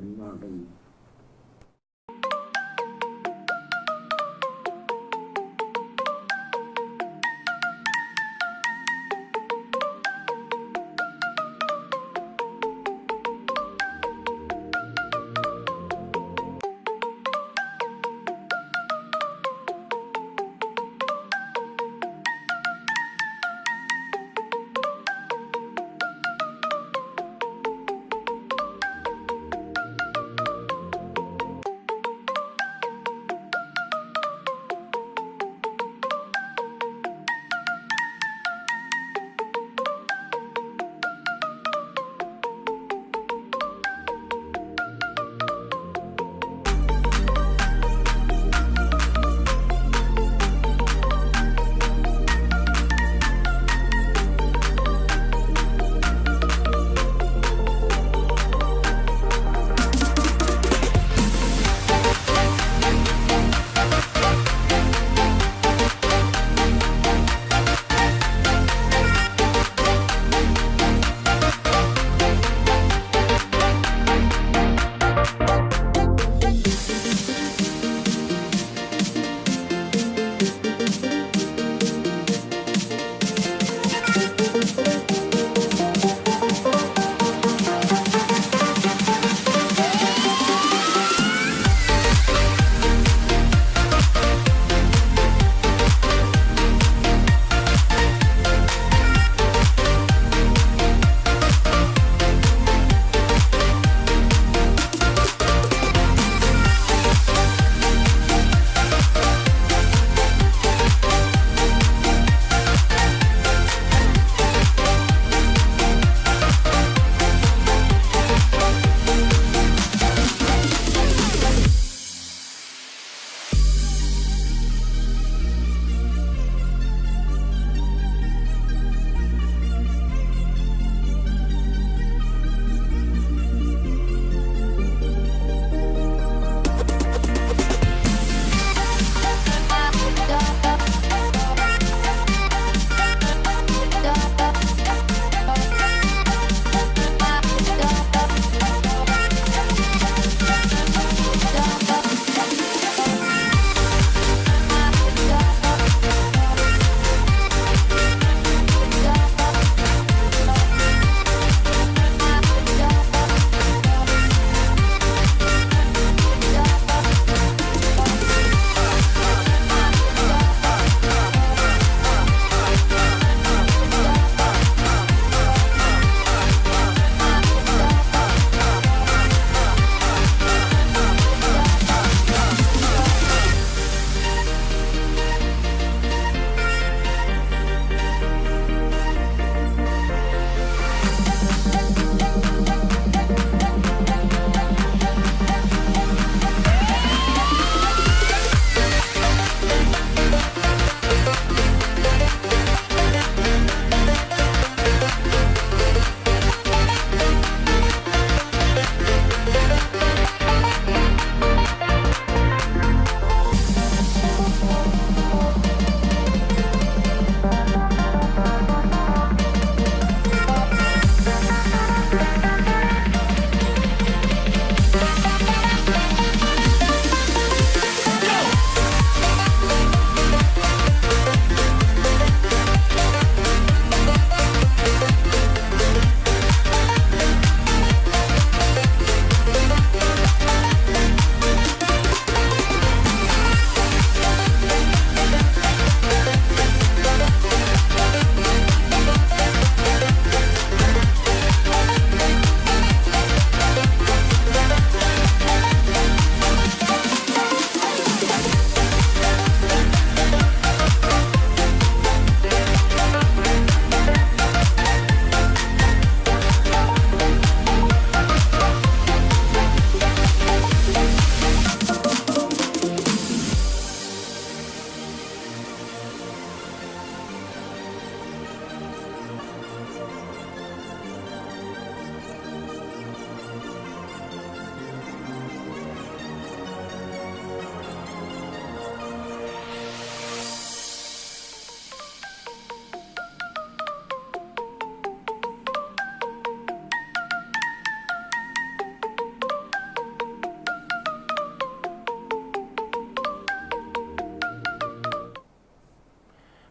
வழிபாடும்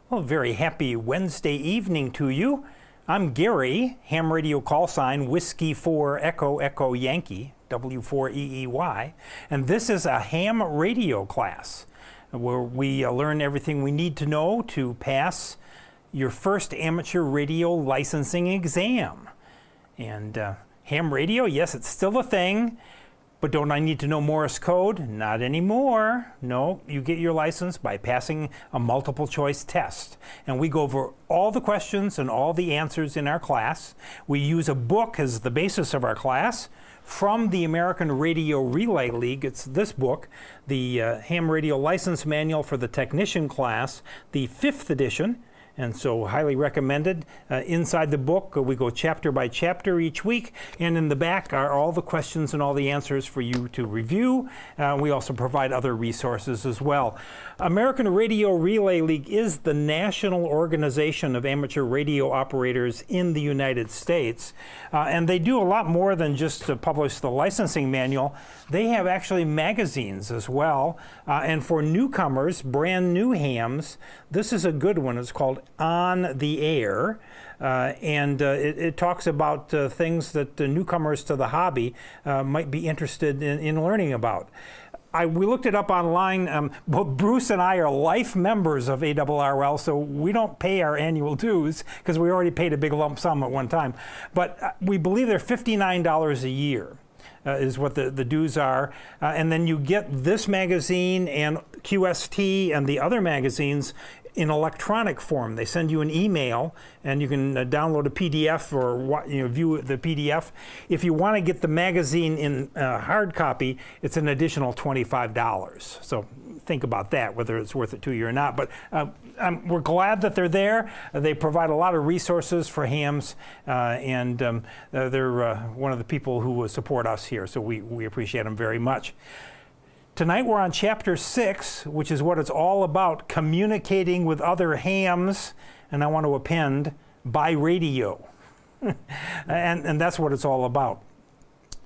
Well, very happy Wednesday evening to you. I'm Gary, ham radio call sign Whiskey 4 Echo Echo Yankee, W4EEY, and this is a ham radio class where we learn everything we need to know to pass your first amateur radio licensing exam. And ham radio, yes, it's still a thing. But don't I need to know Morse code? Not anymore. No, you get your license by passing a multiple choice test. And we go over all the questions and all the answers in our class. We use a book as the basis of our class from the American Radio Relay League. It's this book, the Ham Radio License Manual for the Technician class, the 5th edition. And so highly recommended. Inside the book, we go chapter by chapter each week, and in the back are all the questions and all the answers for you to review. We also provide other resources as well. American Radio Relay League is the national organization of amateur radio operators in the United States. And they do a lot more than just to publish the licensing manual. They have actually magazines as well. And for newcomers, brand new hams, this is a good one. It's called On the Air, and it talks about things that the newcomers to the hobby might be interested in learning about. We looked it up online. Both Bruce and I are life members of ARRL, so we don't pay our annual dues because we already paid a big lump sum at one time. But we believe they're $59 a year. Is what the dues are. And then you get this magazine and QST and the other magazines in electronic form. They send you an email and you can download a PDF or view the PDF. If you want to get the magazine in hard copy, it's an additional $25. So think about that, whether it's worth it to you or not. But we're glad that they're there. They provide a lot of resources for hams, and they're one of the people who support us here, so we appreciate them very much. Tonight we're on Chapter 6, which is what it's all about, communicating with other hams, and I want to append, by radio. and that's what it's all about.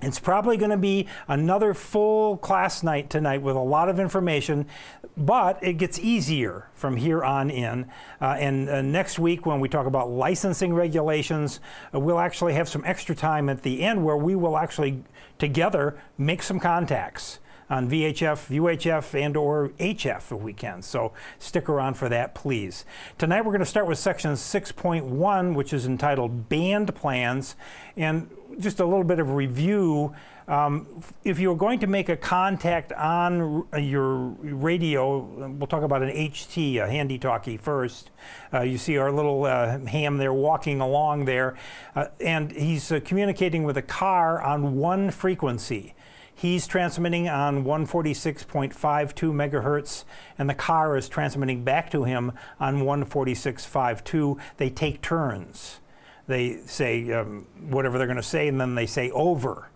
It's probably going to be another full class night tonight with a lot of information, but it gets easier from here on in. And next week when we talk about licensing regulations, we'll actually have some extra time at the end where we will actually together make some contacts on VHF, UHF, and or HF if we can. So stick around for that, please. Tonight we're going to start with section 6.1, which is entitled Band Plans. And just a little bit of review. If you're going to make a contact on your radio, we'll talk about an HT, a handy-talkie first. You see our little ham there walking along there, and he's communicating with a car on one frequency. He's transmitting on 146.52 megahertz, and the car is transmitting back to him on 146.52. They take turns. They say whatever they're going to say, and then they say over.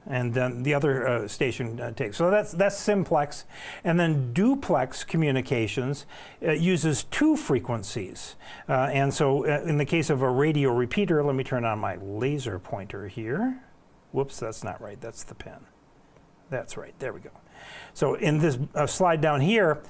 And then the other station takes. So that's simplex. And then duplex communications uses two frequencies. And so in the case of a radio repeater, let me turn on my laser pointer here. Whoops, that's not right. That's the pen. That's right. There we go. So in this slide down here,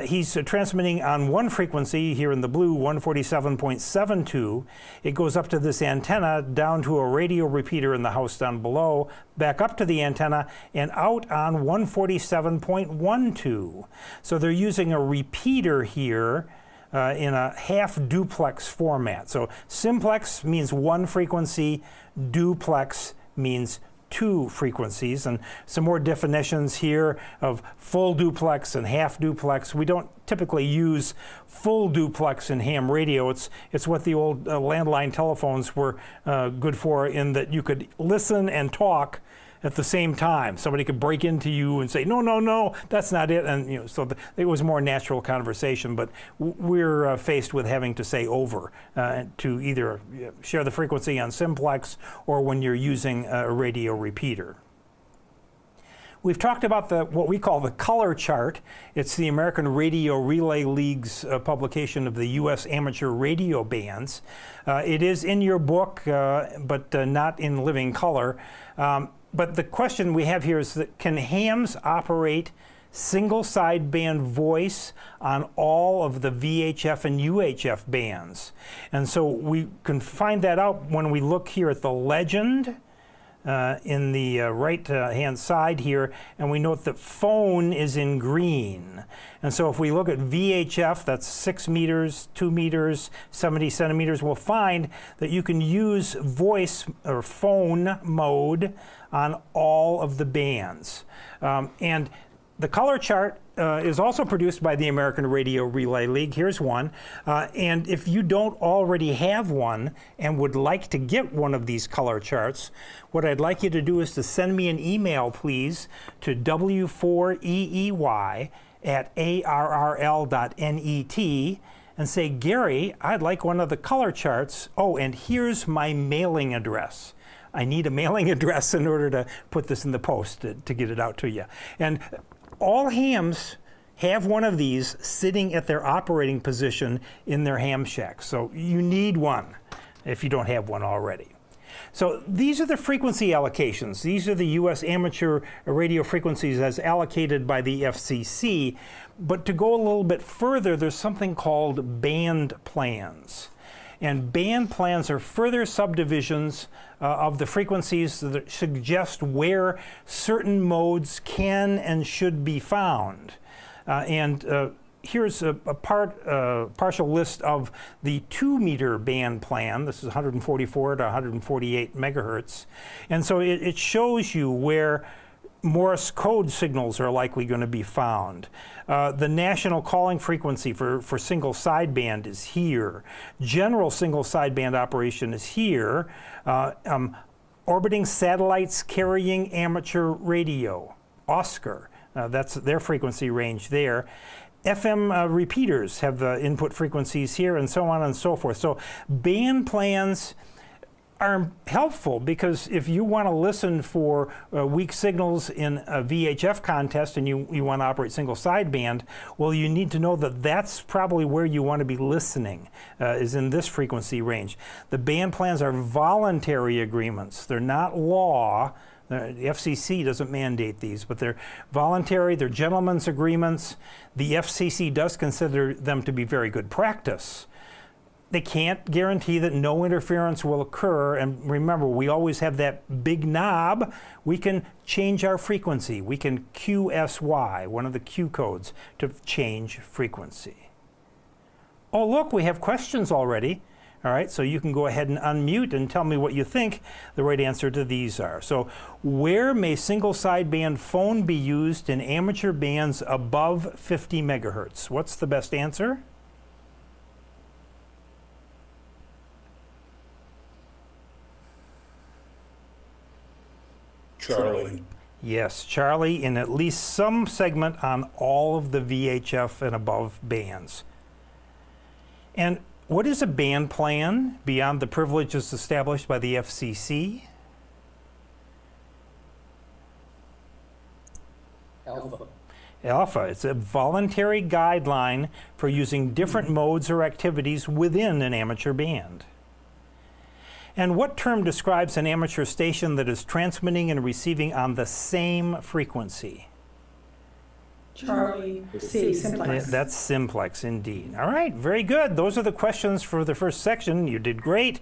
he's transmitting on one frequency here in the blue, 147.72. It goes up to this antenna, down to a radio repeater in the house down below, back up to the antenna, and out on 147.12. So they're using a repeater here in a half duplex format. So simplex means one frequency, duplex means two frequencies, and some more definitions here of full duplex and half duplex. We don't typically use full duplex in ham radio. It's what the old landline telephones were good for, in that you could listen and talk at the same time. Somebody could break into you and say, no, no, no, that's not it. And so it was more natural conversation, but we're faced with having to say over to either share the frequency on simplex or when you're using a radio repeater. We've talked about what we call the color chart. It's the American Radio Relay League's publication of the U.S. amateur radio bands. It is in your book, but not in living color. But the question we have here is that can hams operate single sideband voice on all of the VHF and UHF bands. And so we can find that out when we look here at the legend in the right hand side here, and we note that phone is in green. And so if we look at VHF, that's 6 meters, 2 meters, 70 centimeters, we'll find that you can use voice or phone mode on all of the bands. And the color chart is also produced by the American Radio Relay League. Here's one. And if you don't already have one and would like to get one of these color charts, what I'd like you to do is to send me an email, please, to w4eey@arrl.net and say, Gary, I'd like one of the color charts. Oh, and here's my mailing address. I need a mailing address in order to put this in the post to get it out to you. And all hams have one of these sitting at their operating position in their ham shack. So you need one if you don't have one already. So these are the frequency allocations. These are the U.S. amateur radio frequencies as allocated by the FCC. But to go a little bit further, there's something called band plans. And band plans are further subdivisions of the frequencies that suggest where certain modes can and should be found. Here's a partial list of the 2-meter band plan. This is 144 to 148 megahertz. And so it shows you where Morse code signals are likely going to be found. The national calling frequency for single sideband is here. General single sideband operation is here. Orbiting satellites carrying amateur radio, Oscar, that's their frequency range there. FM repeaters have the input frequencies here, and so on and so forth. So band plans are helpful because if you want to listen for weak signals in a VHF contest and you want to operate single sideband, well, you need to know that that's probably where you want to be listening, is in this frequency range. The band plans are voluntary agreements. They're not law. The FCC doesn't mandate these, but they're voluntary, they're gentlemen's agreements. The FCC does consider them to be very good practice. They can't guarantee that no interference will occur, and remember, we always have that big knob. We can change our frequency. We can QSY, one of the Q codes, to change frequency. Oh, look, we have questions already. All right, so you can go ahead and unmute and tell me what you think the right answer to these are. So, where may single sideband phone be used in amateur bands above 50 megahertz? What's the best answer? Charlie. Yes, Charlie, in at least some segment on all of the VHF and above bands. And what is a band plan beyond the privileges established by the FCC? Alpha. Alpha. It's a voluntary guideline for using different modes or activities within an amateur band. And what term describes an amateur station that is transmitting and receiving on the same frequency? Charlie, C, simplex. That's simplex indeed. All right, very good. Those are the questions for the first section. You did great.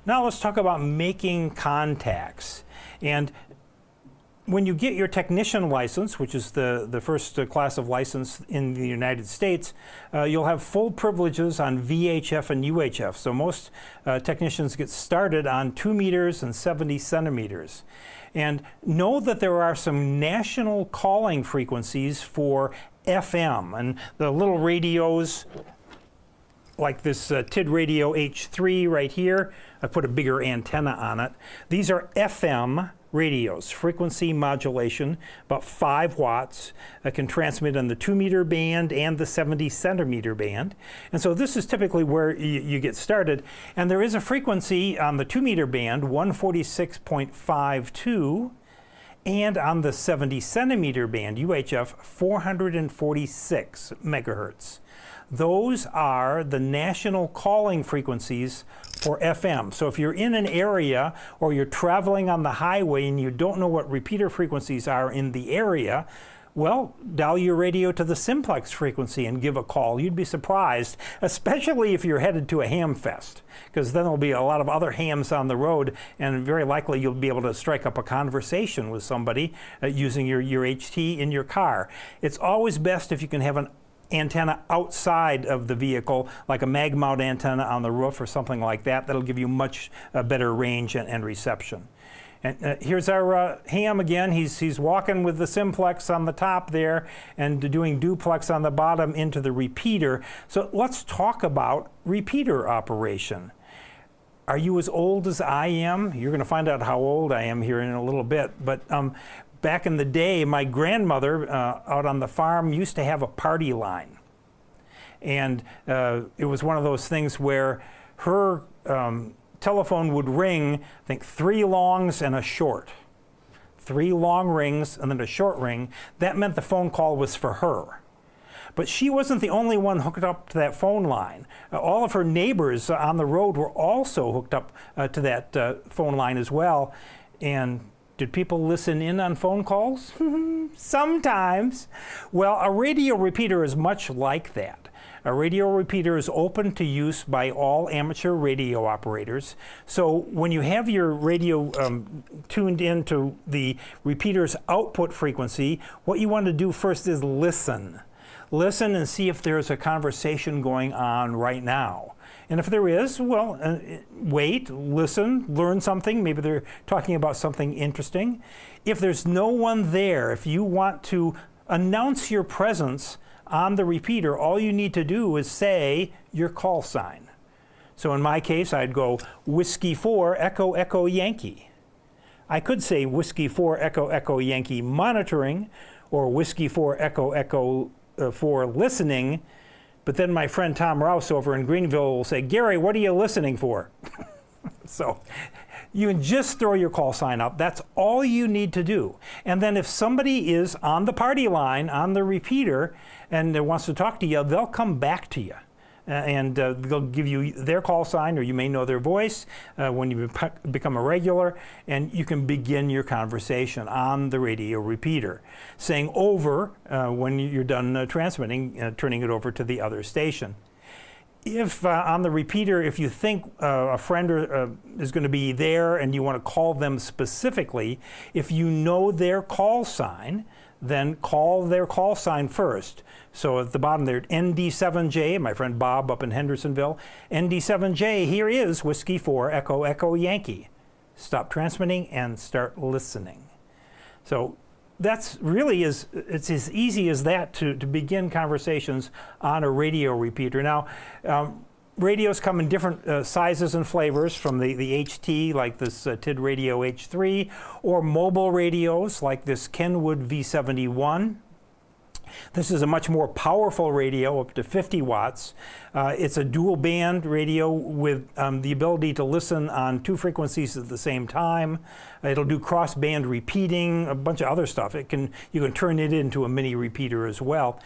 Now let's talk about making contacts. And when you get your technician license, which is the first class of license in the United States, you'll have full privileges on VHF and UHF. So most technicians get started on 2 meters and 70 centimeters. And know that there are some national calling frequencies for FM. And the little radios, like this TID radio H3 right here, I put a bigger antenna on it. These are FM radios, frequency modulation, about 5 watts, can transmit on the 2-meter band and the 70 centimeter band. And so this is typically where you get started. And there is a frequency on the 2-meter band, 146.52, and on the 70 centimeter band, UHF, 446 megahertz. Those are the national calling frequencies for FM. So if you're in an area or you're traveling on the highway and you don't know what repeater frequencies are in the area, Well, dial your radio to the simplex frequency and give a call. You'd be surprised, especially if you're headed to a ham fest, because then there'll be a lot of other hams on the road, and very likely you'll be able to strike up a conversation with somebody using your HT in your car. It's always best if you can have an antenna outside of the vehicle, like a mag mount antenna on the roof or something like that. That'll give you much better range and reception. And here's our ham again. He's walking with the simplex on the top there and doing duplex on the bottom into the repeater. So let's talk about repeater operation. Are you as old as I am? You're going to find out how old I am here in a little bit. But back in the day, my grandmother out on the farm used to have a party line. And it was one of those things where her telephone would ring, I think 3 longs and a short. 3 long rings and then a short ring. That meant the phone call was for her. But she wasn't the only one hooked up to that phone line. All of her neighbors on the road were also hooked up to that phone line as well. And did people listen in on phone calls? Sometimes. Well, a radio repeater is much like that. A radio repeater is open to use by all amateur radio operators. So when you have your radio tuned into the repeater's output frequency, what you want to do first is listen. Listen and see if there's a conversation going on right now. And if there is, well, wait, listen, learn something. Maybe they're talking about something interesting. If there's no one there, if you want to announce your presence on the repeater, all you need to do is say your call sign. So in my case, I'd go Whiskey 4 Echo Echo Yankee. I could say Whiskey 4 Echo Echo Yankee monitoring, or Whiskey 4 Echo Echo 4 listening, but then my friend Tom Rouse over in Greenville will say, Gary, what are you listening for? So you can just throw your call sign up. That's all you need to do. And then if somebody is on the party line, on the repeater, and wants to talk to you, they'll come back to you. And they'll give you their call sign, or you may know their voice when you become a regular, and you can begin your conversation on the radio repeater, saying over when you're done transmitting, turning it over to the other station. If on the repeater, if you think a friend is going to be there and you want to call them specifically, if you know their call sign, then call their call sign first. So at the bottom there, ND7J, my friend Bob up in Hendersonville, ND7J, here is Whiskey 4 Echo Echo Yankee. Stop transmitting and start listening. So that's really it's as easy as that to begin conversations on a radio repeater. Now, radios come in different sizes and flavors, from the HT, like this TID Radio H3, or mobile radios like this Kenwood V71. This is a much more powerful radio, up to 50 watts. It's a dual band radio with the ability to listen on 2 frequencies at the same time. It'll do cross band repeating, a bunch of other stuff. You can turn it into a mini repeater as well.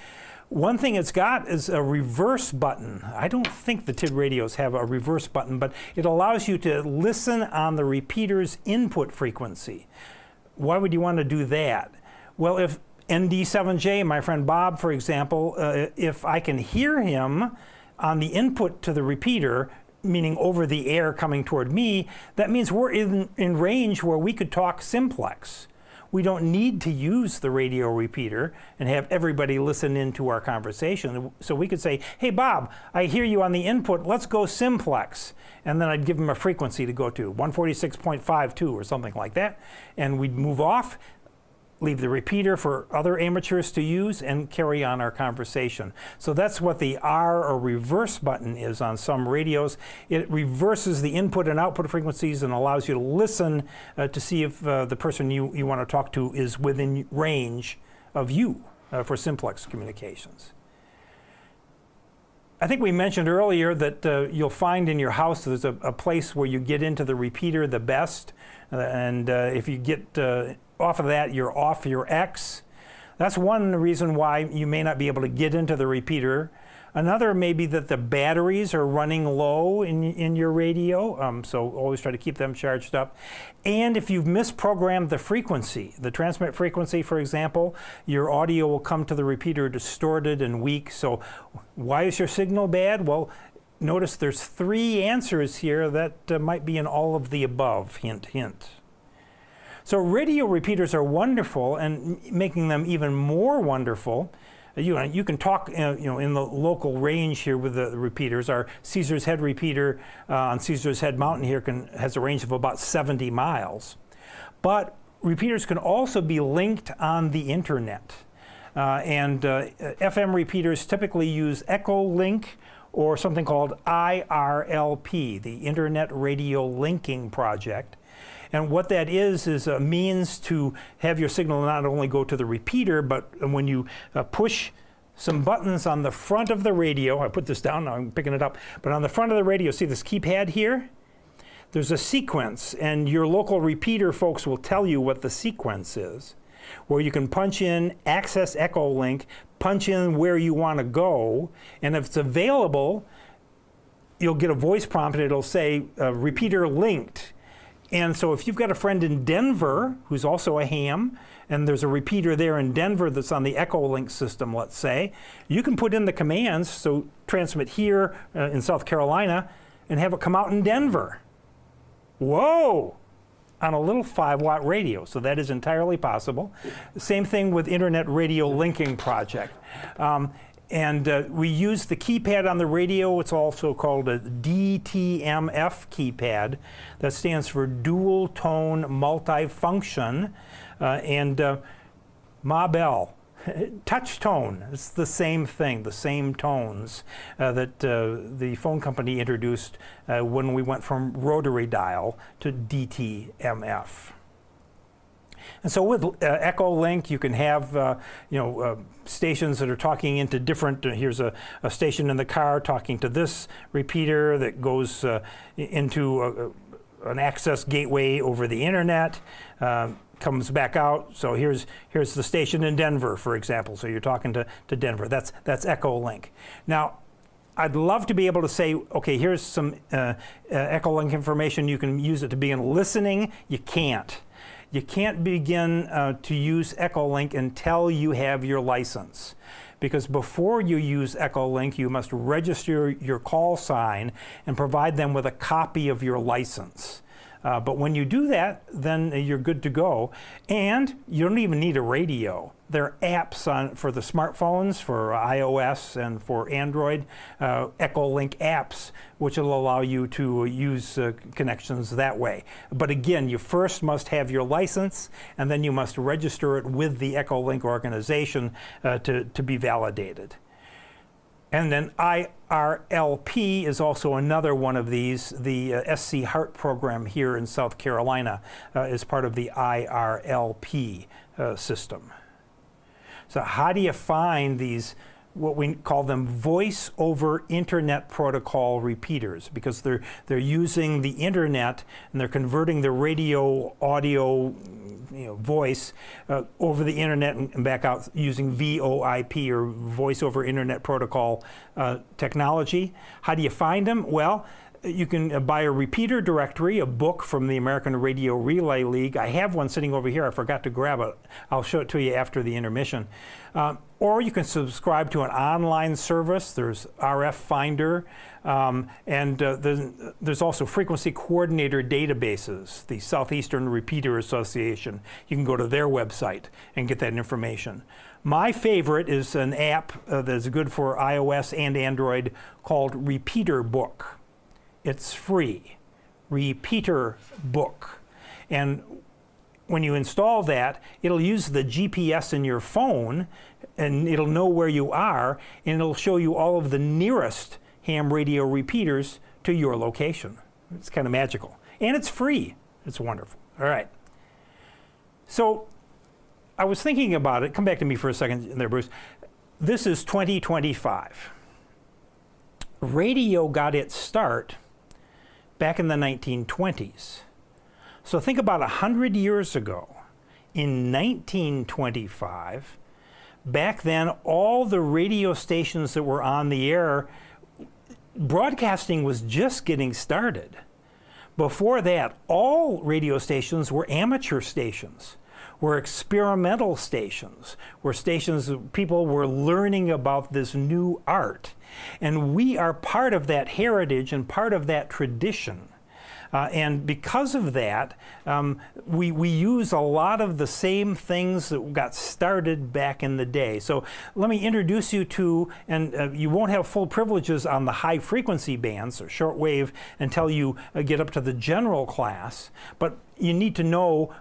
One thing it's got is a reverse button. I don't think the TID radios have a reverse button, but it allows you to listen on the repeater's input frequency. Why would you want to do that? Well, if ND7J, my friend Bob, for example, if I can hear him on the input to the repeater, meaning over the air coming toward me, that means we're in range where we could talk simplex. We don't need to use the radio repeater and have everybody listen into our conversation. So we could say, hey Bob, I hear you on the input, let's go simplex. And then I'd give him a frequency to go to, 146.52 or something like that. And we'd move off, leave the repeater for other amateurs to use, and carry on our conversation. So that's what the R or reverse button is on some radios. It reverses the input and output frequencies and allows you to listen to see if the person you want to talk to is within range of you for simplex communications. I think we mentioned earlier that you'll find in your house there's a place where you get into the repeater the best, and if you get off of that, you're off your X. That's one reason why you may not be able to get into the repeater. Another may be that the batteries are running low in your radio, so always try to keep them charged up. And if you've misprogrammed the frequency, the transmit frequency, for example, your audio will come to the repeater distorted and weak. So why is your signal bad? Well, notice there's 3 answers here that might be in all of the above, hint, hint. So radio repeaters are wonderful, and making them even more wonderful, you can talk in the local range here with the repeaters. Our Caesar's Head repeater on Caesar's Head Mountain here has a range of about 70 miles. But repeaters can also be linked on the internet. FM repeaters typically use Echolink or something called IRLP, the Internet Radio Linking Project. And what that is a means to have your signal not only go to the repeater, but when you push some buttons on the front of the radio, I put this down, now I'm picking it up, but on the front of the radio, see this keypad here? There's a sequence, and your local repeater folks will tell you what the sequence is, where you can punch in Access Echolink, punch in where you want to go, and if it's available, you'll get a voice prompt and it'll say repeater linked. And so if you've got a friend in Denver who's also a ham, and there's a repeater there in Denver that's on the Echolink system, let's say, you can put in the commands, so transmit here in South Carolina, and have it come out in Denver. Whoa! On a little 5-watt radio, so that is entirely possible. Same thing with Internet Radio Linking Project. We use the keypad on the radio. It's also called a DTMF keypad. That stands for Dual Tone Multifunction. Ma Bell, touch tone. It's the same thing, the same tones that the phone company introduced when we went from rotary dial to DTMF. And so with Echolink, you can have stations that are talking into different. Here's a station in the car talking to this repeater that goes into an access gateway over the internet. Comes back out. So here's the station in Denver, for example. So you're talking to Denver. That's Echolink. Now, I'd love to be able to say, okay, here's some Echolink information. You can use it to begin listening. You can't. You can't begin to use Echolink until you have your license. Because before you use Echolink, you must register your call sign and provide them with a copy of your license. But when you do that, then you're good to go. And you don't even need a radio. There are apps for the smartphones, for iOS and for Android, Echolink apps, which will allow you to use connections that way. But again, you first must have your license, and then you must register it with the Echolink organization to be validated. And then IRLP is also another one of these. The SC Heart program here in South Carolina is part of the IRLP system. So how do you find these, what we call them voice over internet protocol repeaters? Because they're using the internet and they're converting the radio audio voice over the internet and back out using VoIP or voice over internet protocol technology. How do you find them? Well, you can buy a repeater directory, a book from the American Radio Relay League. I have one sitting over here. I forgot to grab it. I'll show it to you after the intermission. Or you can subscribe to an online service. There's RF Finder. There's also frequency coordinator databases, the Southeastern Repeater Association. You can go to their website and get that information. My favorite is an app that's good for iOS and Android called Repeater Book. It's free. Repeater Book. And when you install that, it'll use the GPS in your phone, and it'll know where you are, and it'll show you all of the nearest ham radio repeaters to your location. It's kind of magical. And it's free. It's wonderful. All right. So I was thinking about it. Come back to me for a second there, Bruce. This is 2025. Radio got its start back in the 1920s. So think about 100 years ago, in 1925, back then, all the radio stations that were on the air, broadcasting was just getting started. Before that, all radio stations were amateur stations, were experimental stations, were stations that people were learning about this new art. And we are part of that heritage and part of that tradition. And because of that, we use a lot of the same things that got started back in the day. So let me introduce you to, and you won't have full privileges on the high frequency bands or shortwave until you get up to the general class, but you need to know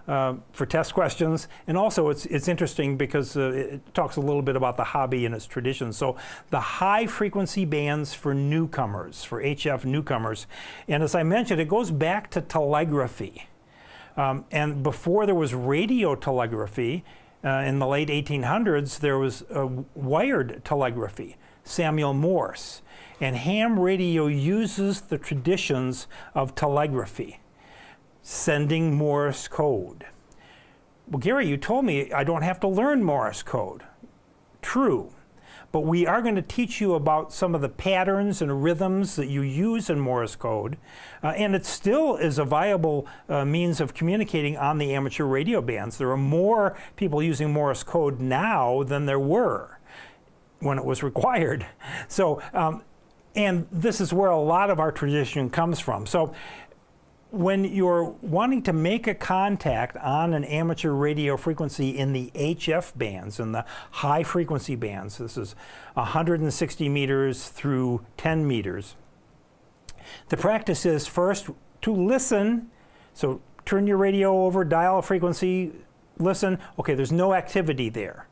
for test questions, and also it's interesting because it talks a little bit about the hobby and its tradition. So the high frequency bands for newcomers, for HF newcomers, and as I mentioned, it goes back to telegraphy. And before there was radio telegraphy, in the late 1800s, there was wired telegraphy, Samuel Morse. And ham radio uses the traditions of telegraphy, sending Morse code. Well, Gary, you told me I don't have to learn Morse code. True. But we are going to teach you about some of the patterns and rhythms that you use in Morse code. And it still is a viable means of communicating on the amateur radio bands. There are more people using Morse code now than there were when it was required. So, and this is where a lot of our tradition comes from. So when you're wanting to make a contact on an amateur radio frequency in the HF bands, in the high frequency bands, this is 160 meters through 10 meters, the practice is first to listen. So turn your radio over, dial a frequency, listen. Okay, there's no activity there,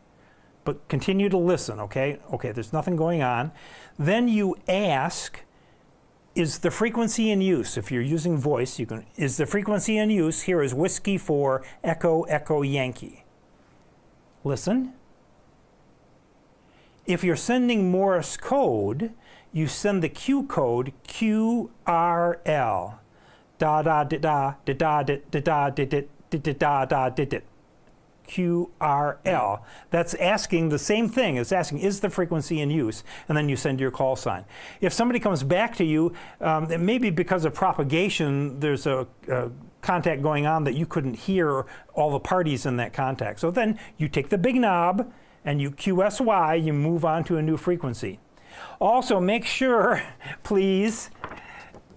but continue to listen, okay? Okay, there's nothing going on. Then you ask, is the frequency in use? If you're using voice, you can, is the frequency in use? Here is Whiskey 4, Echo, Echo, Yankee. Listen. If you're sending Morse code, you send the Q code, QRL. Da da da da da da da da da da da da da. QRL. That's asking the same thing. It's asking, is the frequency in use? And then you send your call sign. If somebody comes back to you, it may be because of propagation, there's a contact going on that you couldn't hear all the parties in that contact. So then you take the big knob and you QSY, you move on to a new frequency. Also, make sure, please,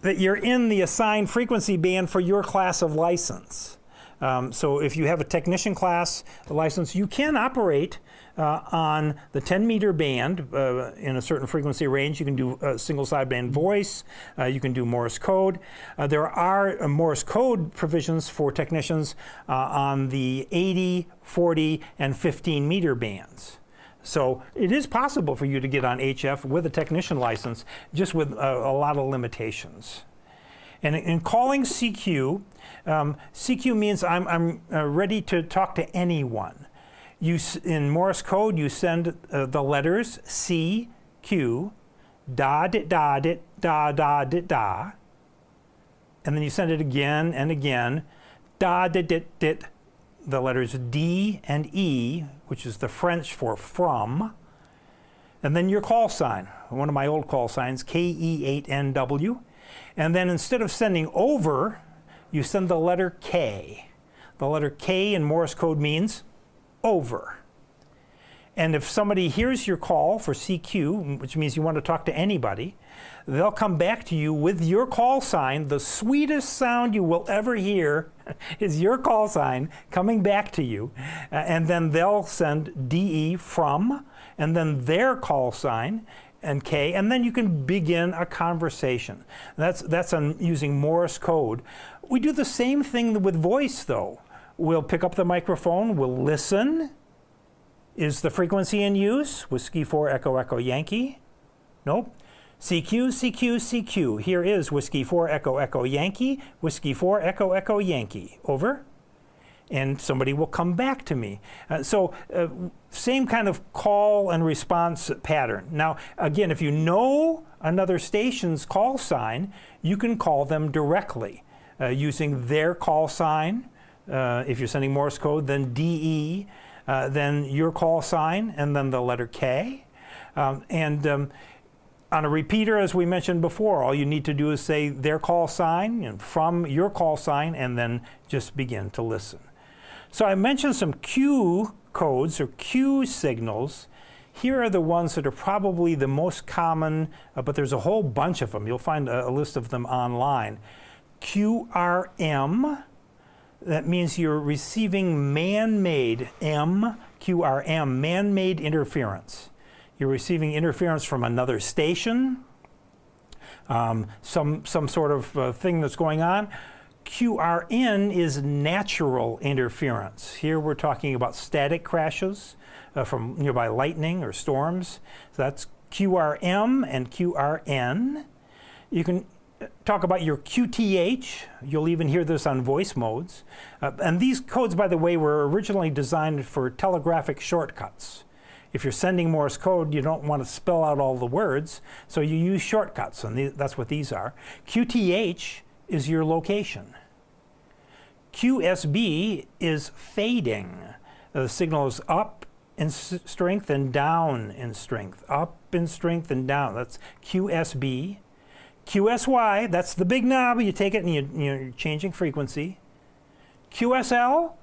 that you're in the assigned frequency band for your class of license. So if you have a technician class license, you can operate on the 10-meter band in a certain frequency range. You can do single sideband voice. You can do Morse code. There are Morse code provisions for technicians on the 80, 40, and 15-meter bands. So it is possible for you to get on HF with a technician license, just with a lot of limitations. And in calling CQ, CQ means I'm ready to talk to anyone. In Morse code, you send the letters C, Q, da, dit, da, dit, da, da, dit, da. And then you send it again and again, da, dit, dit, dit, the letters D and E, which is the French for from. And then your call sign, one of my old call signs, KE8NW. And then instead of sending over, you send the letter K. The letter K in Morse code means over. And if somebody hears your call for CQ, which means you want to talk to anybody, they'll come back to you with your call sign. The sweetest sound you will ever hear is your call sign coming back to you. And then they'll send DE from, and then their call sign, and K, and then you can begin a conversation. That's on using Morse code. We do the same thing with voice, though. We'll pick up the microphone, we'll listen. Is the frequency in use? Whiskey 4, Echo, Echo, Yankee? Nope. CQ, CQ, CQ. Here is Whiskey 4, Echo, Echo, Yankee. Whiskey 4, Echo, Echo, Yankee. Over. And somebody will come back to me. Same kind of call and response pattern. Now, again, if you know another station's call sign, you can call them directly using their call sign. If you're sending Morse code, then DE. then your call sign, and then the letter K. On a repeater, as we mentioned before, all you need to do is say their call sign and from your call sign, and then just begin to listen. So I mentioned some Q codes or Q signals. Here are the ones that are probably the most common, but there's a whole bunch of them. You'll find a list of them online. QRM, that means you're receiving man-made, QRM, man-made interference. You're receiving interference from another station, some sort of thing that's going on. QRN is natural interference. Here we're talking about static crashes from nearby lightning or storms. So that's QRM and QRN. You can talk about your QTH. You'll even hear this on voice modes. And these codes, by the way, were originally designed for telegraphic shortcuts. If you're sending Morse code, you don't want to spell out all the words, so you use shortcuts, and that's what these are. QTH is your location. QSB is fading. The signal is up in strength and down in strength. Up in strength and down. That's QSB. QSY, that's the big knob. You take it and you're changing frequency. QSL,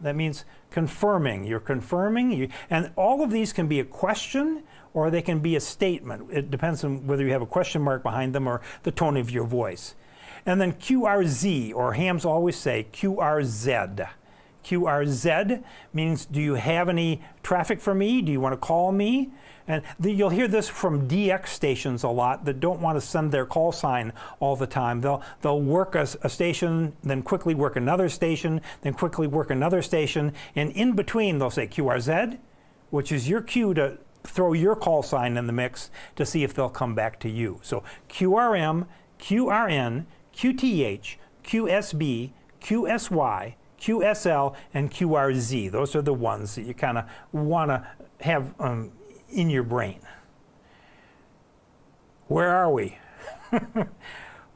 that means confirming. You're confirming. And all of these can be a question or they can be a statement. It depends on whether you have a question mark behind them or the tone of your voice. And then QRZ, or hams always say QRZ. QRZ means, do you have any traffic for me? Do you want to call me? And you'll hear this from DX stations a lot that don't want to send their call sign all the time. They'll work a station, then quickly work another station, then quickly work another station, and in between they'll say QRZ, which is your cue to throw your call sign in the mix to see if they'll come back to you. So QRM, QRN, QTH, QSB, QSY, QSL, and QRZ. Those are the ones that you kind of want to have in your brain. Where are we?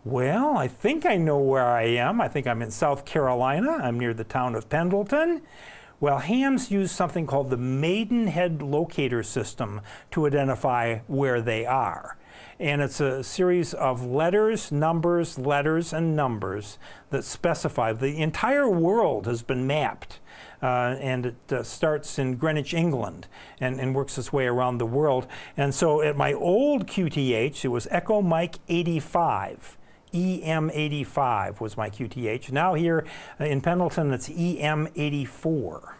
Well, I think I know where I am. I think I'm in South Carolina. I'm near the town of Pendleton. Well, hams use something called the Maidenhead Locator System to identify where they are. And it's a series of letters, and numbers that specify. The entire world has been mapped. And it starts in Greenwich, England, and works its way around the world. And so at my old QTH, it was Echo Mike 85. EM85 was my QTH. Now here in Pendleton, it's EM84.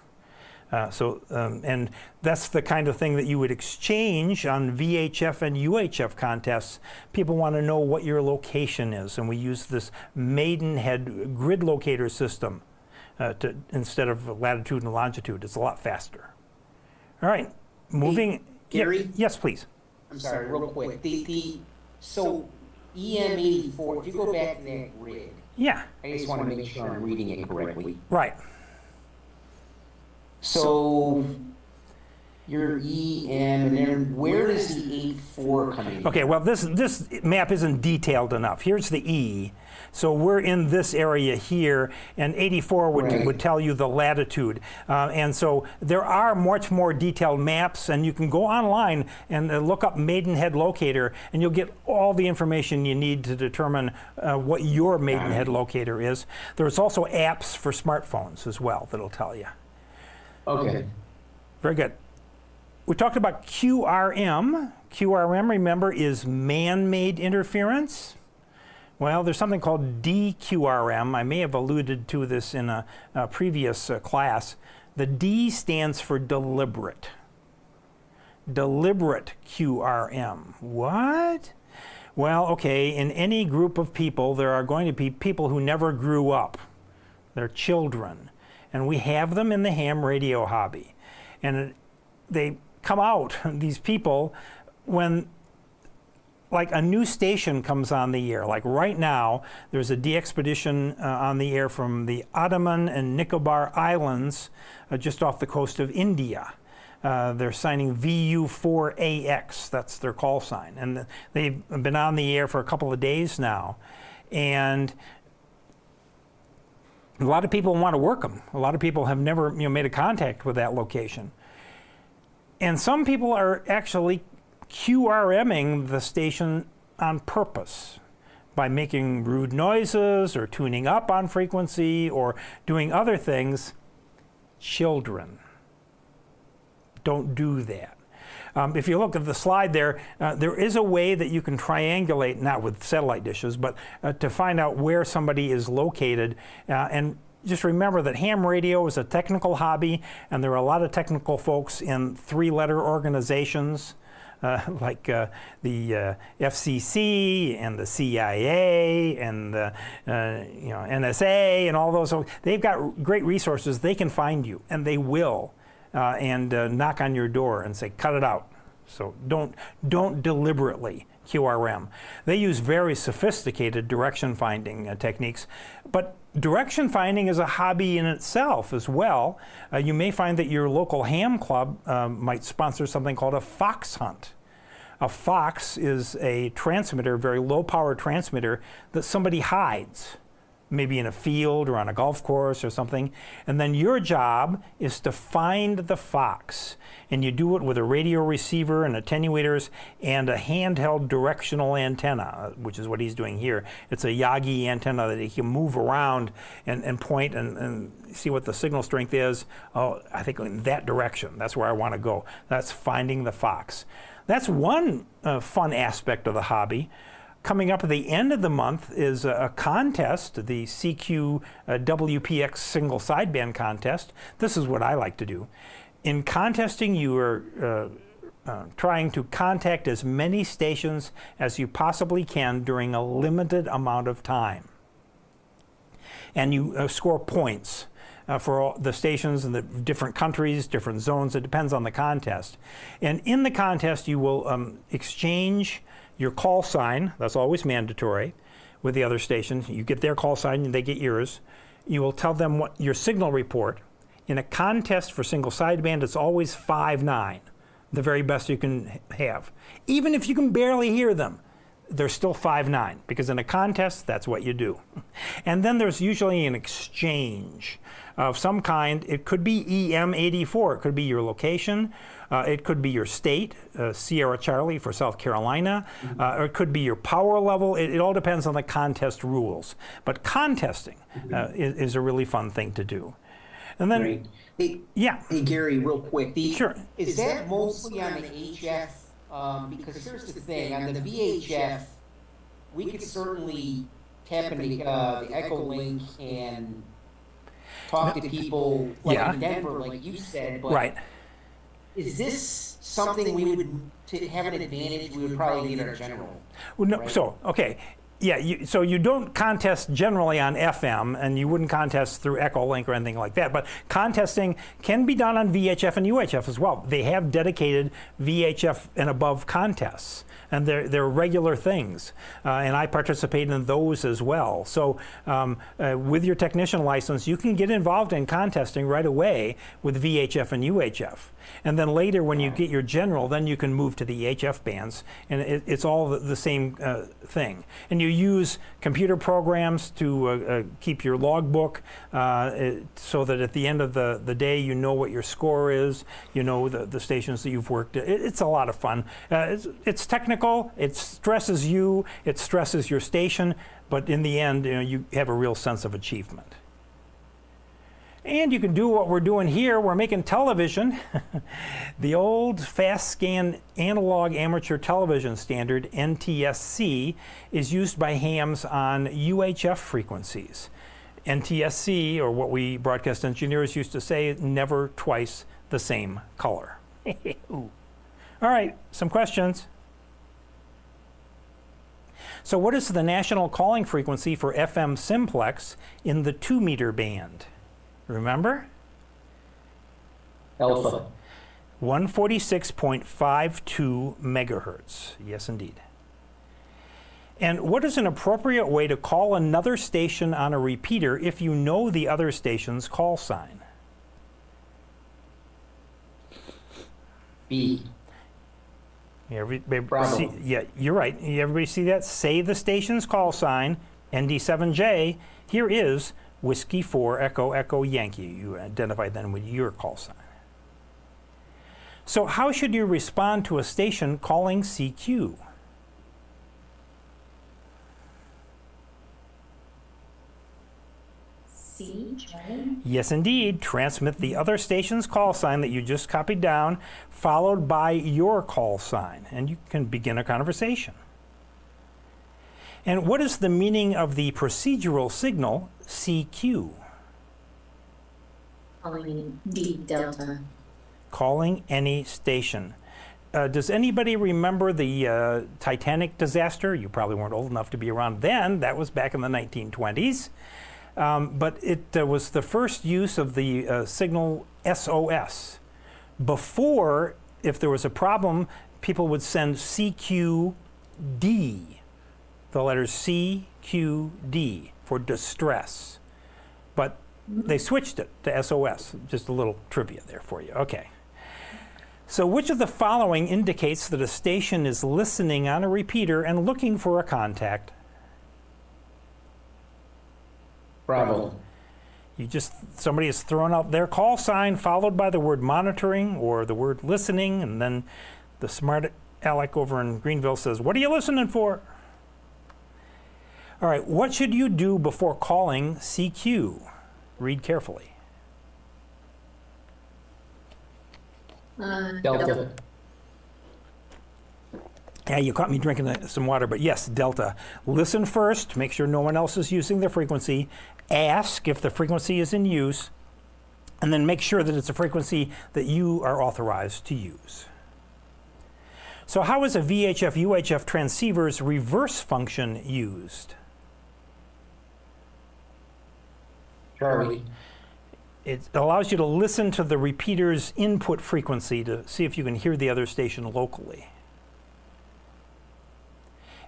And that's the kind of thing that you would exchange on VHF and UHF contests. People want to know what your location is, and we use this Maidenhead grid locator system instead of latitude and longitude. It's a lot faster. All right, moving. Hey, Gary? Yes, please. I'm sorry, real quick. So EM84, if you go back to that grid, yeah. I just want to make sure I'm reading it correctly. Right. So your EM, and then where does the 84 come in? Okay, well, this map isn't detailed enough. Here's the E. So we're in this area here, and 84 would tell you the latitude. And so there are much more detailed maps, and you can go online and look up Maidenhead Locator, and you'll get all the information you need to determine what your Maidenhead Locator is. There's also apps for smartphones as well that'll tell you. Okay. Very good. We talked about QRM. QRM, remember, is man-made interference. Well, there's something called DQRM. I may have alluded to this in a previous class. The D stands for deliberate. Deliberate QRM. What? Well, okay, in any group of people, there are going to be people who never grew up. They're children. And we have them in the ham radio hobby. And they come out, these people, when like a new station comes on the air. Like right now, there's a de-expedition on the air from the Andaman and Nicobar Islands just off the coast of India. They're signing VU4AX, that's their call sign. And they've been on the air for a couple of days now. And A lot of people want to work them. A lot of people have never made a contact with that location. And some people are actually QRMing the station on purpose by making rude noises or tuning up on frequency or doing other things. Children, don't do that. If you look at the slide there, there is a way that you can triangulate, not with satellite dishes, but to find out where somebody is located. And just remember that ham radio is a technical hobby, and there are a lot of technical folks in three-letter organizations like the FCC and the CIA and the NSA and all those. So they've got great resources. They can find you, and they will. And knock on your door and say, cut it out. So don't deliberately QRM. They use very sophisticated direction finding techniques, but direction finding is a hobby in itself as well. You may find that your local ham club might sponsor something called a fox hunt. A fox is a transmitter, very low power transmitter that somebody hides, maybe in a field or on a golf course or something, and then your job is to find the fox. And you do it with a radio receiver and attenuators and a handheld directional antenna, which is what he's doing here. It's a Yagi antenna that he can move around and point and see what the signal strength is. Oh, I think in that direction, that's where I want to go. That's finding the fox. That's one fun aspect of the hobby. Coming up at the end of the month is a contest, the CQ WPX single sideband contest. This is what I like to do. In contesting, you are trying to contact as many stations as you possibly can during a limited amount of time. And you score points for all the stations in the different countries, different zones. It depends on the contest. And in the contest, you will exchange your call sign, that's always mandatory, with the other station. You get their call sign and they get yours. You will tell them what your signal report. In a contest for single sideband, it's always 5.9, the very best you can have. Even if you can barely hear them, they're still 5.9, because in a contest, that's what you do. And then there's usually an exchange of some kind. It could be EM84, it could be your location, it could be your state, Sierra Charlie for South Carolina, or it could be your power level. It all depends on the contest rules. But contesting is a really fun thing to do. And then, Great. Hey, yeah. Hey, Gary, real quick. Sure. Is that mostly on the HF? Because here's the thing, on the VHF, we could certainly tap into the Echo Link and talk to people like in Denver, like you said, but right. Is this something we would, to have an advantage, we would probably need our general? Well, no, right? So, okay. Yeah, so you don't contest generally on FM, and you wouldn't contest through Echolink or anything like that, but contesting can be done on VHF and UHF as well. They have dedicated VHF and above contests, and they're regular things, and I participate in those as well. So with your technician license, you can get involved in contesting right away with VHF and UHF. And then later, when you get your general, then you can move to the HF bands, and it's all the same thing. And you use computer programs to keep your logbook so that at the end of the day, you know what your score is, you know the stations that you've worked at. It's a lot of fun. It's technical, it stresses you, it stresses your station, but in the end, you have a real sense of achievement. And you can do what we're doing here. We're making television. The old fast scan analog amateur television standard, NTSC, is used by hams on UHF frequencies. NTSC, or what we broadcast engineers used to say, never twice the same color. Ooh. All right, some questions. So what is the national calling frequency for FM simplex in the 2-meter band? Remember? Alpha. 146.52 megahertz. Yes, indeed. And what is an appropriate way to call another station on a repeater if you know the other station's call sign? B. See, yeah, you're right. Everybody see that? Say the station's call sign, ND7J. Here is Whiskey 4 Echo Echo Yankee. You identify then with your call sign. So how should you respond to a station calling CQ? C, Charlie. Yes, indeed. Transmit the other station's call sign that you just copied down, followed by your call sign, and you can begin a conversation. And what is the meaning of the procedural signal CQ? Calling D, Delta. Calling any station. Does anybody remember the Titanic disaster? You probably weren't old enough to be around then. That was back in the 1920s. But it was the first use of the signal SOS. Before, if there was a problem, people would send CQD, the letters CQD for distress. But they switched it to SOS. Just a little trivia there for you. Okay. So which of the following indicates that a station is listening on a repeater and looking for a contact? Bravo. Somebody has thrown out their call sign followed by the word monitoring or the word listening, and then the smart aleck over in Greenville says, "What are you listening for?" All right, what should you do before calling CQ? Read carefully. Delta. Yeah, you caught me drinking some water, but yes, Delta. Listen first, make sure no one else is using the frequency. Ask if the frequency is in use, and then make sure that it's a frequency that you are authorized to use. So how is a VHF-UHF transceiver's reverse function used? Charlie. It allows you to listen to the repeater's input frequency to see if you can hear the other station locally.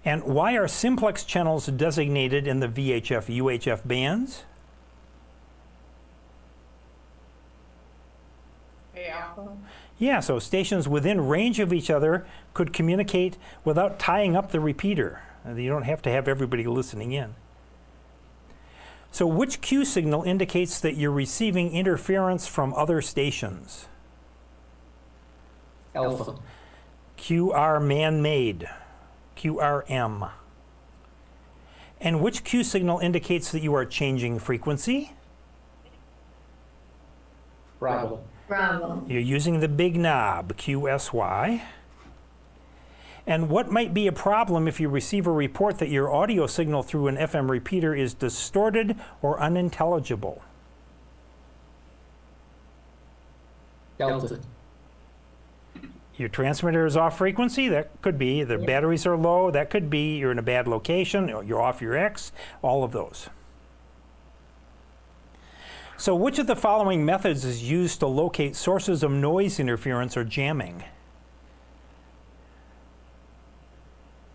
And why are simplex channels designated in the VHF-UHF bands? Alpha. Yeah, so stations within range of each other could communicate without tying up the repeater. You don't have to have everybody listening in. So which Q signal indicates that you're receiving interference from other stations? Alpha. QR man-made, QRM. And which Q signal indicates that you are changing frequency? Bravo. Bravo. You're using the big knob, QSY. And what might be a problem if you receive a report that your audio signal through an FM repeater is distorted or unintelligible? Delta. Your transmitter is off frequency, that could be. The batteries are low, that could be. You're in a bad location, you're off your X, all of those. So which of the following methods is used to locate sources of noise interference or jamming?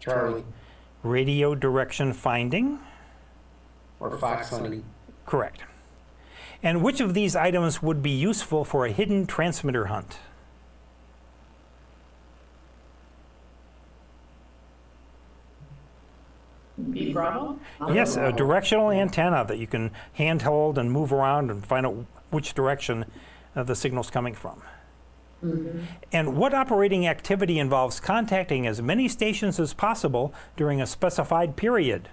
Charlie. Radio direction finding? Or fox hunting. Correct. And which of these items would be useful for a hidden transmitter hunt? B, Bravo. Yes, a directional antenna that you can handhold and move around and find out which direction the signal's coming from. And what operating activity involves contacting as many stations as possible during a specified period?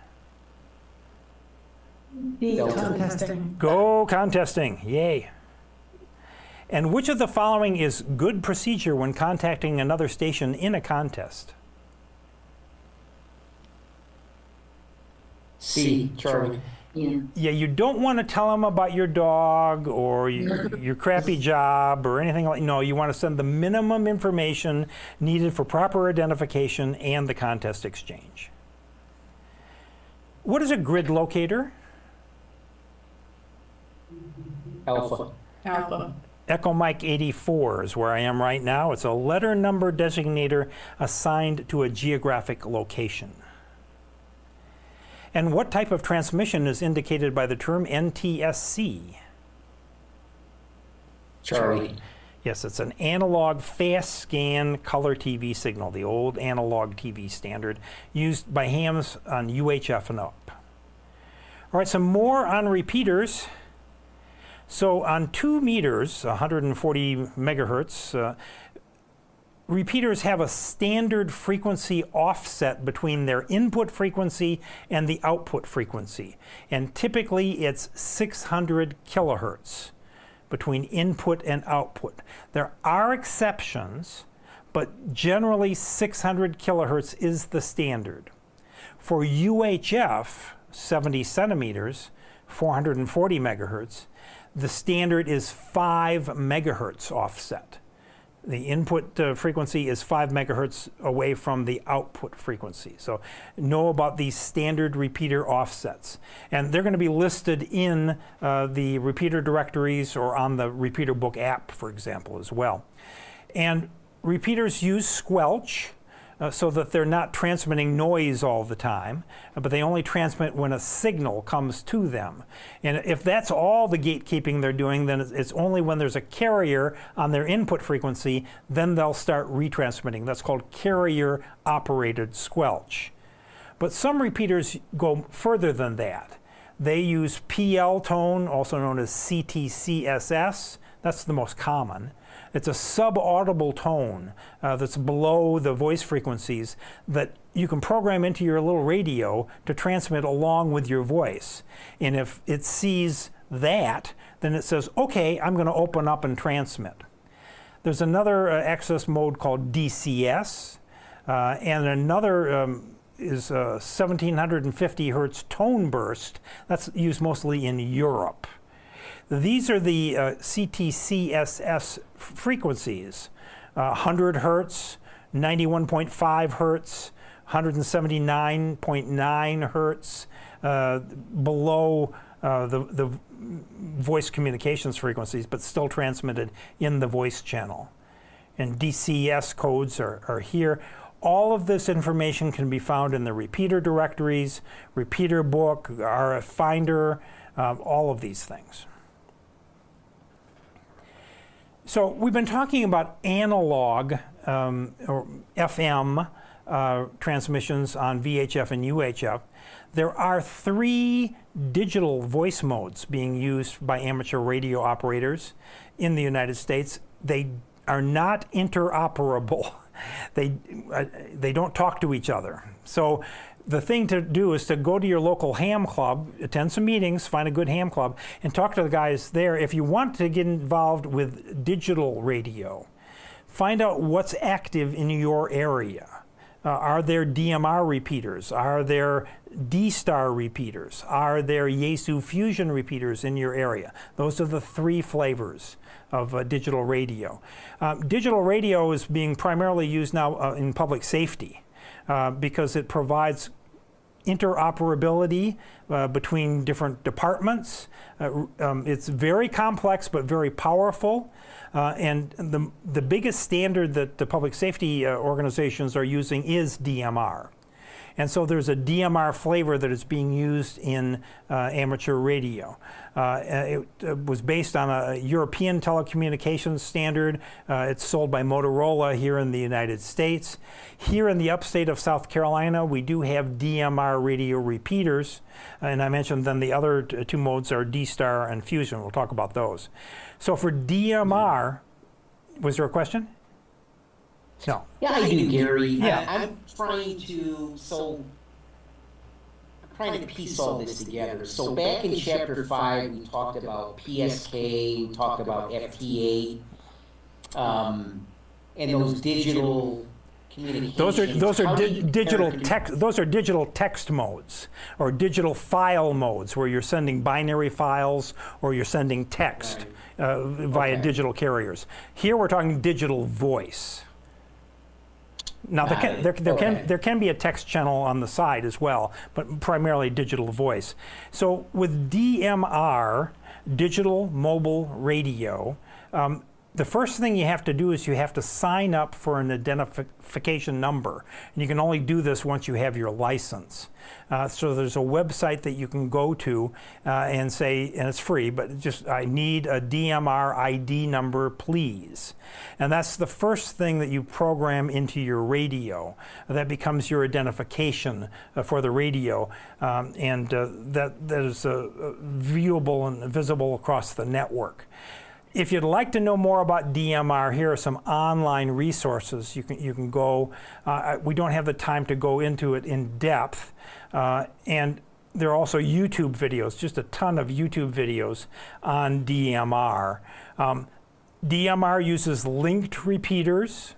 B, contesting. Go contesting, yay. And which of the following is good procedure when contacting another station in a contest? C. Charlie. Yeah, you don't want to tell them about your dog or your crappy job or anything like. No, you want to send the minimum information needed for proper identification and the contest exchange. What is a grid locator? Alpha. Alpha. Echo Mike 84 is where I am right now. It's a letter number designator assigned to a geographic location. And what type of transmission is indicated by the term NTSC? Charlie. Yes, it's an analog fast scan color TV signal, the old analog TV standard used by hams on UHF and up. All right, some more on repeaters. So on 2 meters, 140 megahertz, repeaters have a standard frequency offset between their input frequency and the output frequency. And typically it's 600 kilohertz between input and output. There are exceptions, but generally 600 kilohertz is the standard. For UHF, 70 centimeters, 440 megahertz, the standard is 5 megahertz offset. The input frequency is 5 megahertz away from the output frequency. So know about these standard repeater offsets. And they're going to be listed in the repeater directories or on the repeater book app, for example, as well. And repeaters use squelch so that they're not transmitting noise all the time, but they only transmit when a signal comes to them. And if that's all the gatekeeping they're doing, then it's only when there's a carrier on their input frequency, then they'll start retransmitting. That's called carrier-operated squelch. But some repeaters go further than that. They use PL tone, also known as CTCSS. That's the most common. It's a subaudible tone that's below the voice frequencies that you can program into your little radio to transmit along with your voice. And if it sees that, then it says, okay, I'm going to open up and transmit. There's another access mode called DCS, and another is 1750 hertz tone burst. That's used mostly in Europe. These are the CTCSS frequencies, 100 hertz, 91.5 hertz, 179.9 hertz, below the voice communications frequencies, but still transmitted in the voice channel. And DCS codes are here. All of this information can be found in the repeater directories, repeater book, RF Finder, all of these things. So we've been talking about analog or FM transmissions on VHF and UHF. There are 3 digital voice modes being used by amateur radio operators in the United States. They are not interoperable. They don't talk to each other. So the thing to do is to go to your local ham club, attend some meetings, find a good ham club, and talk to the guys there. If you want to get involved with digital radio, find out what's active in your area. Are there DMR repeaters? Are there D-Star repeaters? Are there Yaesu Fusion repeaters in your area? Those are the 3 flavors of digital radio. Digital radio is being primarily used now in public safety because it provides interoperability between different departments. It's very complex but very powerful. And the biggest standard that the public safety organizations are using is DMR. And so there's a DMR flavor that is being used in amateur radio. It was based on a European telecommunications standard. It's sold by Motorola here in the United States. Here in the upstate of South Carolina, we do have DMR radio repeaters. And I mentioned then the other 2 modes are D-Star and Fusion. We'll talk about those. So for DMR, was there a question? No. Yeah, I do, Gary. Yeah. I'm trying to piece all this together. So back in Chapter 5, we talked about PSK, we talked about FTA, and those digital communications. Those are digital text. Those are digital text modes or digital file modes, where you're sending binary files or you're sending text via digital carriers. Here we're talking digital voice. Now there can be a text channel on the side as well, but primarily digital voice. So with DMR, digital mobile radio, the first thing you have to do is you have to sign up for an identification number. And you can only do this once you have your license. So there's a website that you can go to and say, and it's free, but just, I need a DMR ID number, please. And that's the first thing that you program into your radio. That becomes your identification for the radio. That is viewable and visible across the network. If you'd like to know more about DMR, here are some online resources. You can go. We don't have the time to go into it in depth. And there are also YouTube videos, just a ton of YouTube videos on DMR. DMR uses linked repeaters.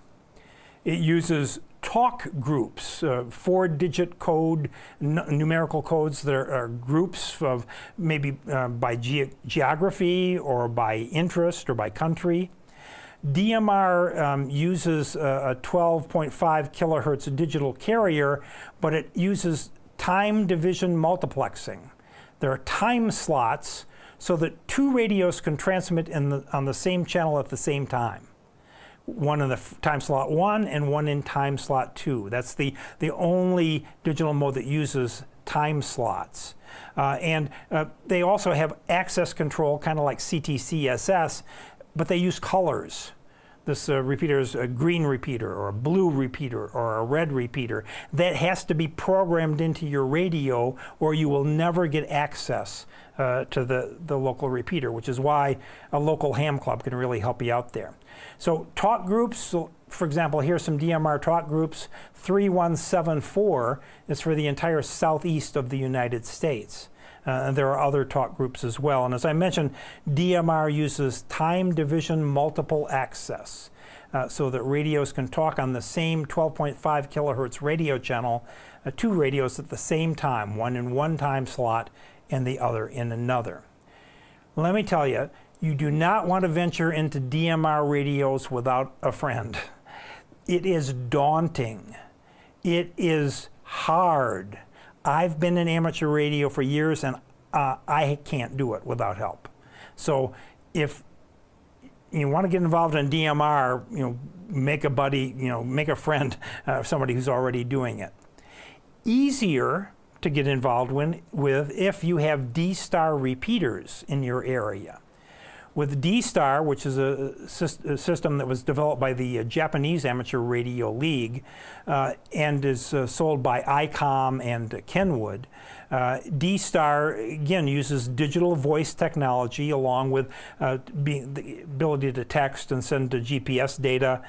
It uses talk groups, 4-digit code, numerical codes that are groups of maybe by geography or by interest or by country. DMR uses a 12.5 kilohertz digital carrier, but it uses time division multiplexing. There are time slots so that two radios can transmit on the same channel at the same time. One in the time slot 1 and one in time slot 2. That's the only digital mode that uses time slots. They also have access control, kind of like CTCSS, but they use colors. This repeater is a green repeater or a blue repeater or a red repeater. That has to be programmed into your radio or you will never get access to the local repeater, which is why a local ham club can really help you out there. So talk groups, so for example, here's some DMR talk groups. 3174 is for the entire southeast of the United States. And there are other talk groups as well. And as I mentioned, DMR uses time division multiple access so that radios can talk on the same 12.5 kilohertz radio channel, two radios at the same time, one in one time slot and the other in another. Let me tell you, you do not want to venture into DMR radios without a friend. It is daunting. It is hard. I've been in amateur radio for years and I can't do it without help. So if you want to get involved in DMR, make a buddy, make a friend, somebody who's already doing it. Easier to get involved with if you have D-Star repeaters in your area. With D-Star, which is a system that was developed by the Japanese Amateur Radio League and is sold by ICOM and Kenwood, D-Star, again, uses digital voice technology along with the ability to text and send GPS data.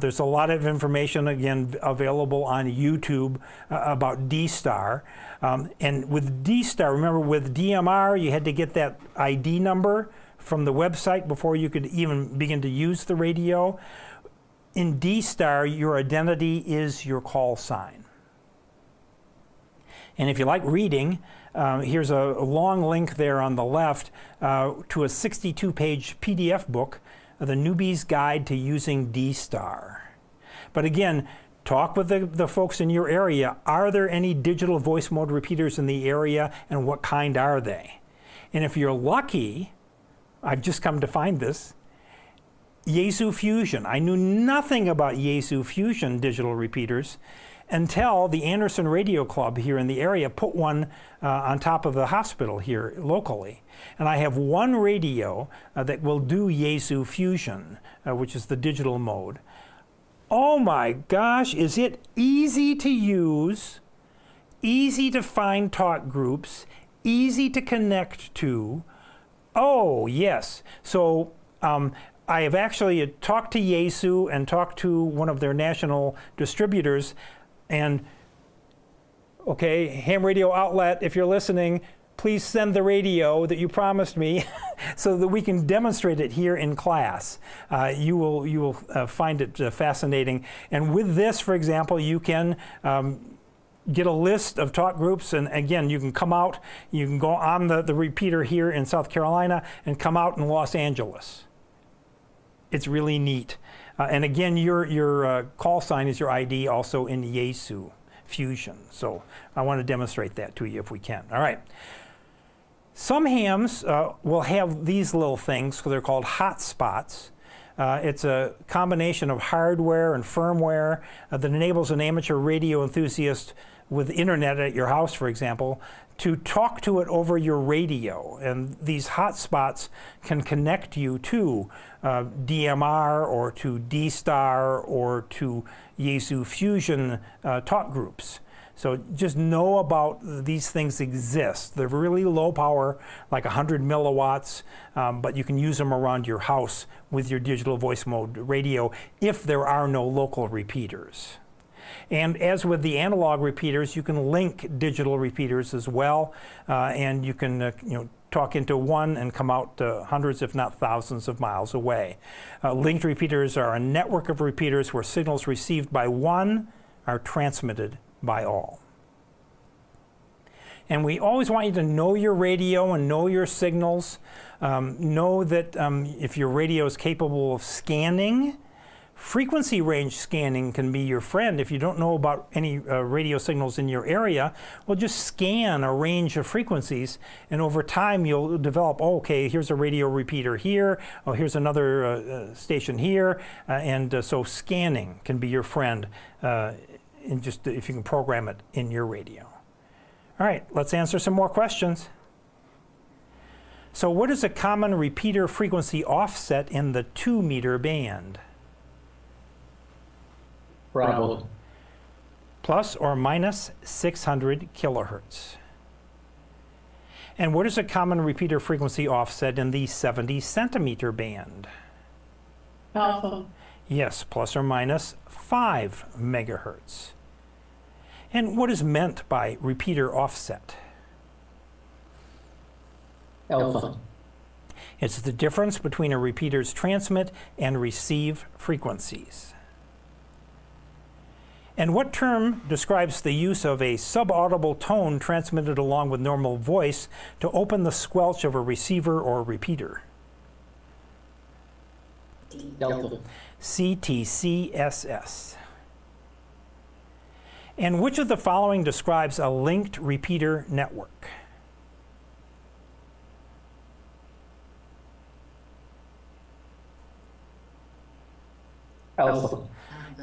There's a lot of information, again, available on YouTube about D-Star. And with D-Star, remember with DMR, you had to get that ID number from the website before you could even begin to use the radio. In D-Star, your identity is your call sign. And if you like reading, here's a long link there on the left to a 62-page PDF book, The Newbie's Guide to Using D-Star. But again, talk with the folks in your area. Are there any digital voice mode repeaters in the area, and what kind are they? And if you're lucky, I've just come to find this, Yaesu Fusion. I knew nothing about Yaesu Fusion digital repeaters until the Anderson Radio Club here in the area put one on top of the hospital here locally. And I have one radio that will do Yaesu Fusion, which is the digital mode. Oh my gosh, is it easy to use, easy to find talk groups, easy to connect to. Oh, yes. So I have actually talked to Yaesu and talked to one of their national distributors. And, okay, ham radio outlet, if you're listening, please send the radio that you promised me so that we can demonstrate it here in class. You will find it fascinating. And with this, for example, you can get a list of talk groups, and again, you can come out, you can go on the repeater here in South Carolina and come out in Los Angeles. It's really neat. And again, your call sign is your ID also in Yaesu Fusion. So I want to demonstrate that to you if we can. All right. Some hams will have these little things, so they're called hotspots. It's a combination of hardware and firmware that enables an amateur radio enthusiast with internet at your house, for example, to talk to it over your radio. And these hotspots can connect you to DMR or to D-Star or to Yaesu Fusion talk groups. So just know about these things exist. They're really low power, like 100 milliwatts, but you can use them around your house with your digital voice mode radio if there are no local repeaters. And as with the analog repeaters, you can link digital repeaters as well, and you can talk into one and come out hundreds, if not thousands of miles away. Linked repeaters are a network of repeaters where signals received by one are transmitted by all. And we always want you to know your radio and know your signals. Know that if your radio is capable of scanning, frequency range scanning can be your friend. If you don't know about any radio signals in your area, well, just scan a range of frequencies, and over time you'll develop, oh, okay, here's a radio repeater here, oh, here's another station here, and so scanning can be your friend, and just if you can program it in your radio. All right, let's answer some more questions. So what is a common repeater frequency offset in the 2-meter band? Bravo. Plus or minus 600 kilohertz. And what is a common repeater frequency offset in the 70 centimeter band? Alpha. Yes, plus or minus 5 megahertz. And what is meant by repeater offset? Alpha. It's the difference between a repeater's transmit and receive frequencies. And what term describes the use of a subaudible tone transmitted along with normal voice to open the squelch of a receiver or repeater? Delta. CTCSS. And which of the following describes a linked repeater network? Alpha.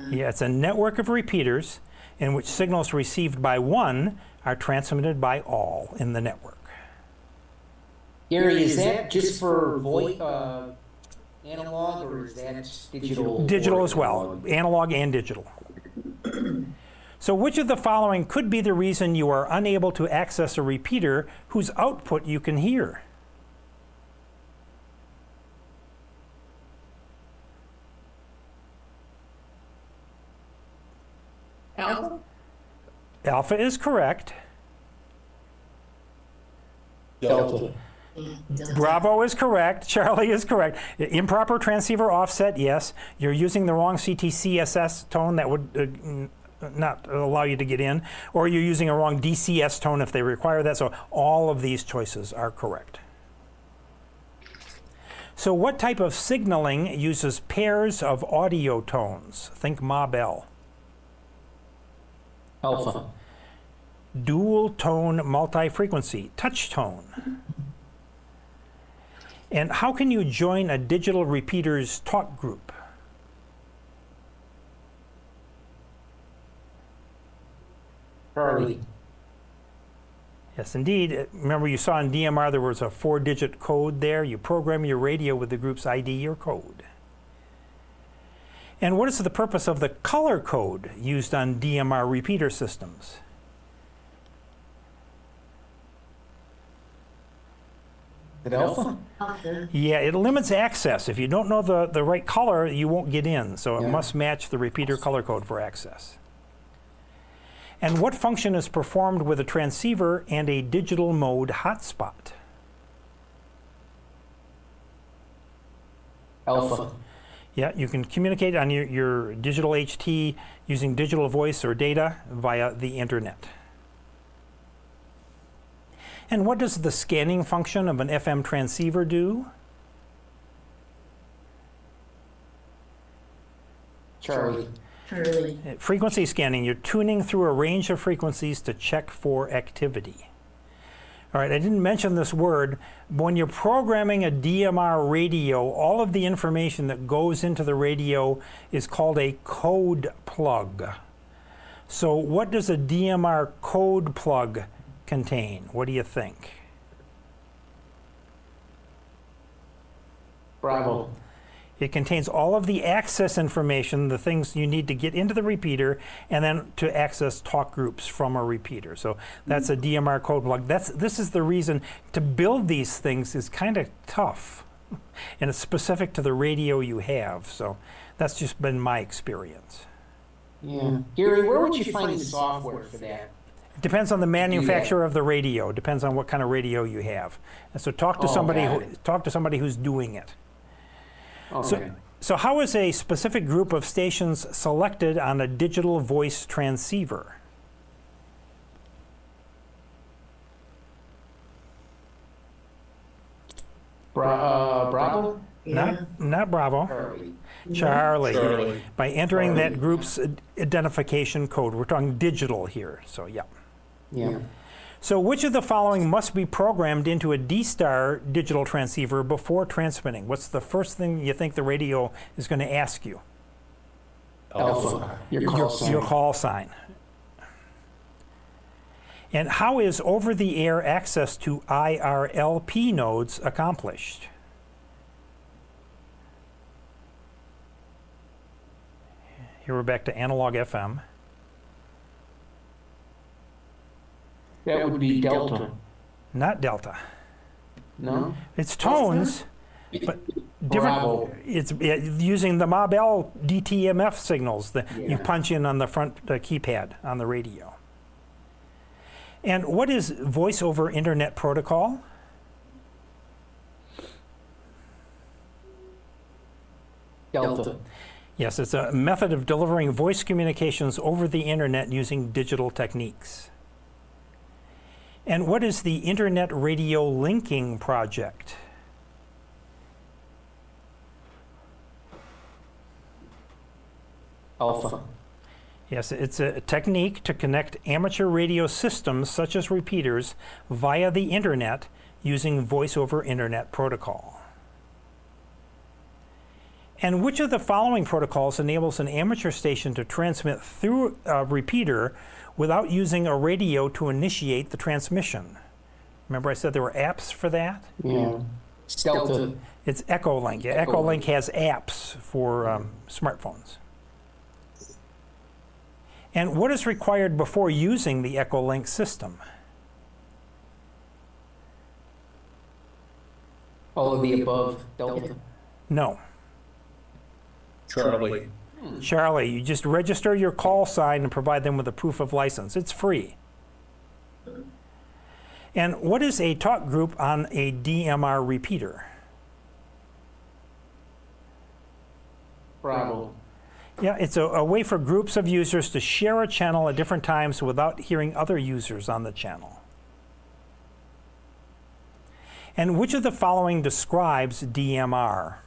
Yeah, it's a network of repeaters in which signals received by one are transmitted by all in the network. Gary, is that just for voice, analog, or is that digital? Digital as well, analog and digital. So which of the following could be the reason you are unable to access a repeater whose output you can hear? Alpha. Alpha is correct. Delta. Bravo is correct. Charlie is correct. Improper transceiver offset, yes. You're using the wrong CTCSS tone that would not allow you to get in, or you're using a wrong DCS tone if they require that. So all of these choices are correct. So what type of signaling uses pairs of audio tones? Think Ma Bell. Alpha. Dual tone multi-frequency, touch tone. And how can you join a digital repeater's talk group? Charlie. Yes, indeed. Remember, you saw in DMR there was a 4-digit code there. You program your radio with the group's ID or code. And what is the purpose of the color code used on DMR repeater systems? Alpha. Yeah, it limits access. If you don't know the right color, you won't get in. So it must match the repeater color code for access. And what function is performed with a transceiver and a digital mode hotspot? Alpha. Yeah, you can communicate on your digital HT using digital voice or data via the internet. And what does the scanning function of an FM transceiver do? Charlie. Frequency scanning, you're tuning through a range of frequencies to check for activity. All right, I didn't mention this word. When you're programming a DMR radio, all of the information that goes into the radio is called a code plug. So what does a DMR code plug contain? What do you think? Bravo. It contains all of the access information, the things you need to get into the repeater, and then to access talk groups from a repeater. So that's a DMR code plug. This is the reason to build these things is kind of tough, and it's specific to the radio you have. So that's just been my experience. Yeah. Gary, where would you find the software for that? It depends on the manufacturer of the radio. Depends on what kind of radio you have. And so talk to somebody who's doing it. Okay. So how is a specific group of stations selected on a digital voice transceiver? Bravo? Not Bravo. Charlie. By entering that group's identification code. We're talking digital here, so yeah. Yeah. So which of the following must be programmed into a D-Star digital transceiver before transmitting? What's the first thing you think the radio is going to ask you? Alpha. Your call sign. And how is over-the-air access to IRLP nodes accomplished? Here we're back to analog FM. That would be Delta. Not Delta. No? It's tones, but different. Bravo. It's using the MOBEL DTMF signals that you punch in on the front keypad on the radio. And what is Voice over Internet Protocol? Delta. Yes, it's a method of delivering voice communications over the internet using digital techniques. And what is the Internet Radio Linking Project? Alpha. Yes, it's a technique to connect amateur radio systems, such as repeaters, via the internet using voice over internet protocol. And which of the following protocols enables an amateur station to transmit through a repeater without using a radio to initiate the transmission? Remember I said there were apps for that? Yeah. Delta. It's Echolink. Yeah, Echolink has apps for smartphones. And what is required before using the Echolink system? All of the above. Delta. No. Charlie. Charlie, you just register your call sign and provide them with a proof of license. It's free. And what is a talk group on a DMR repeater? Bravo. Yeah, it's a way for groups of users to share a channel at different times without hearing other users on the channel. And which of the following describes DMR?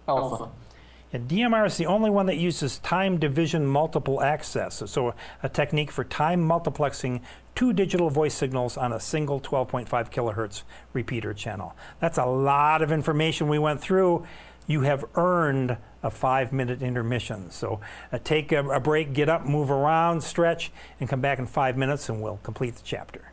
Alpha. And DMR is the only one that uses time division multiple access, so a technique for time multiplexing two digital voice signals on a single 12.5 kilohertz repeater channel. That's a lot of information we went through. You have earned a 5-minute intermission. So take a break, get up, move around, stretch, and come back in 5 minutes and we'll complete the chapter.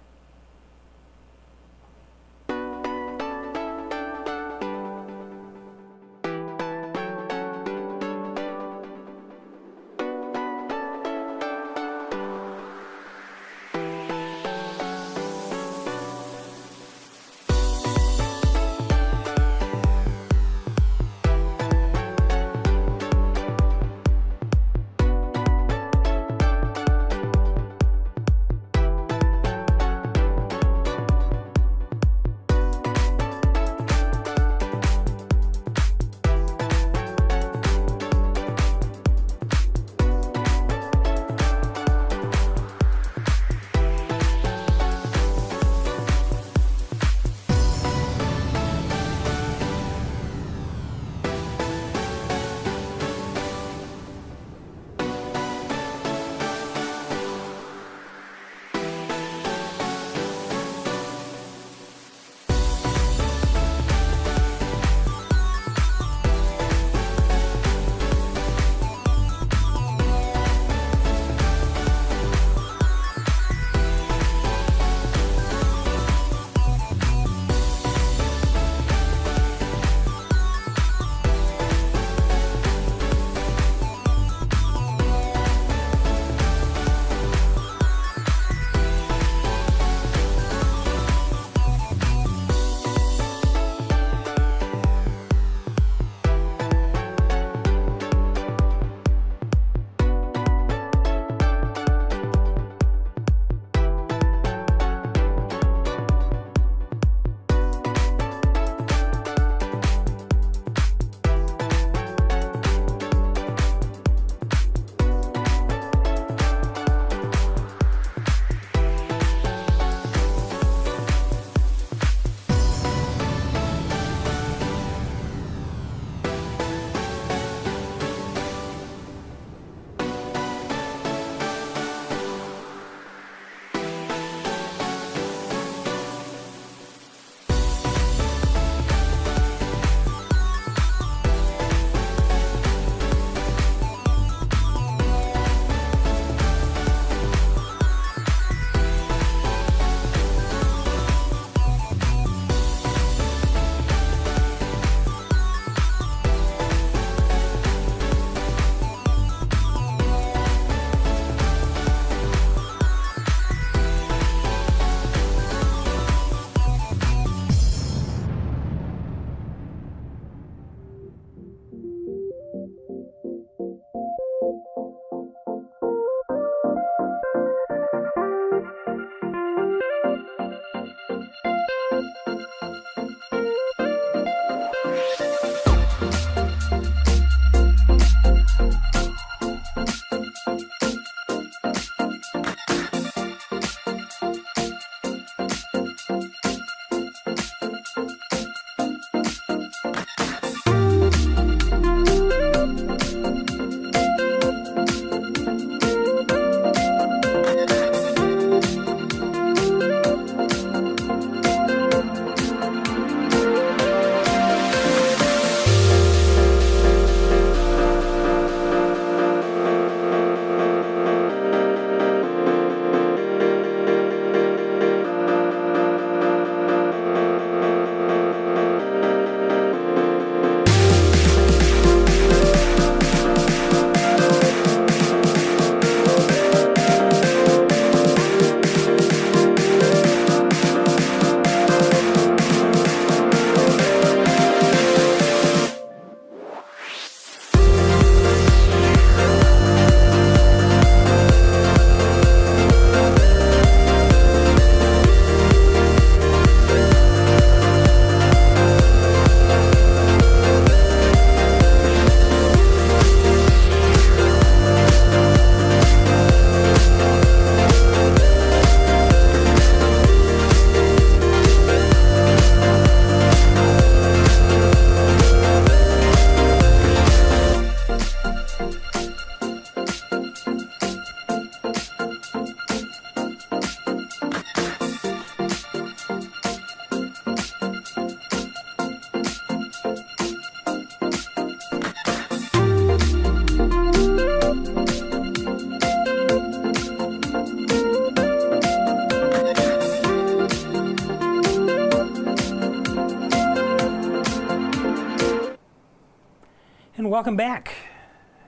welcome back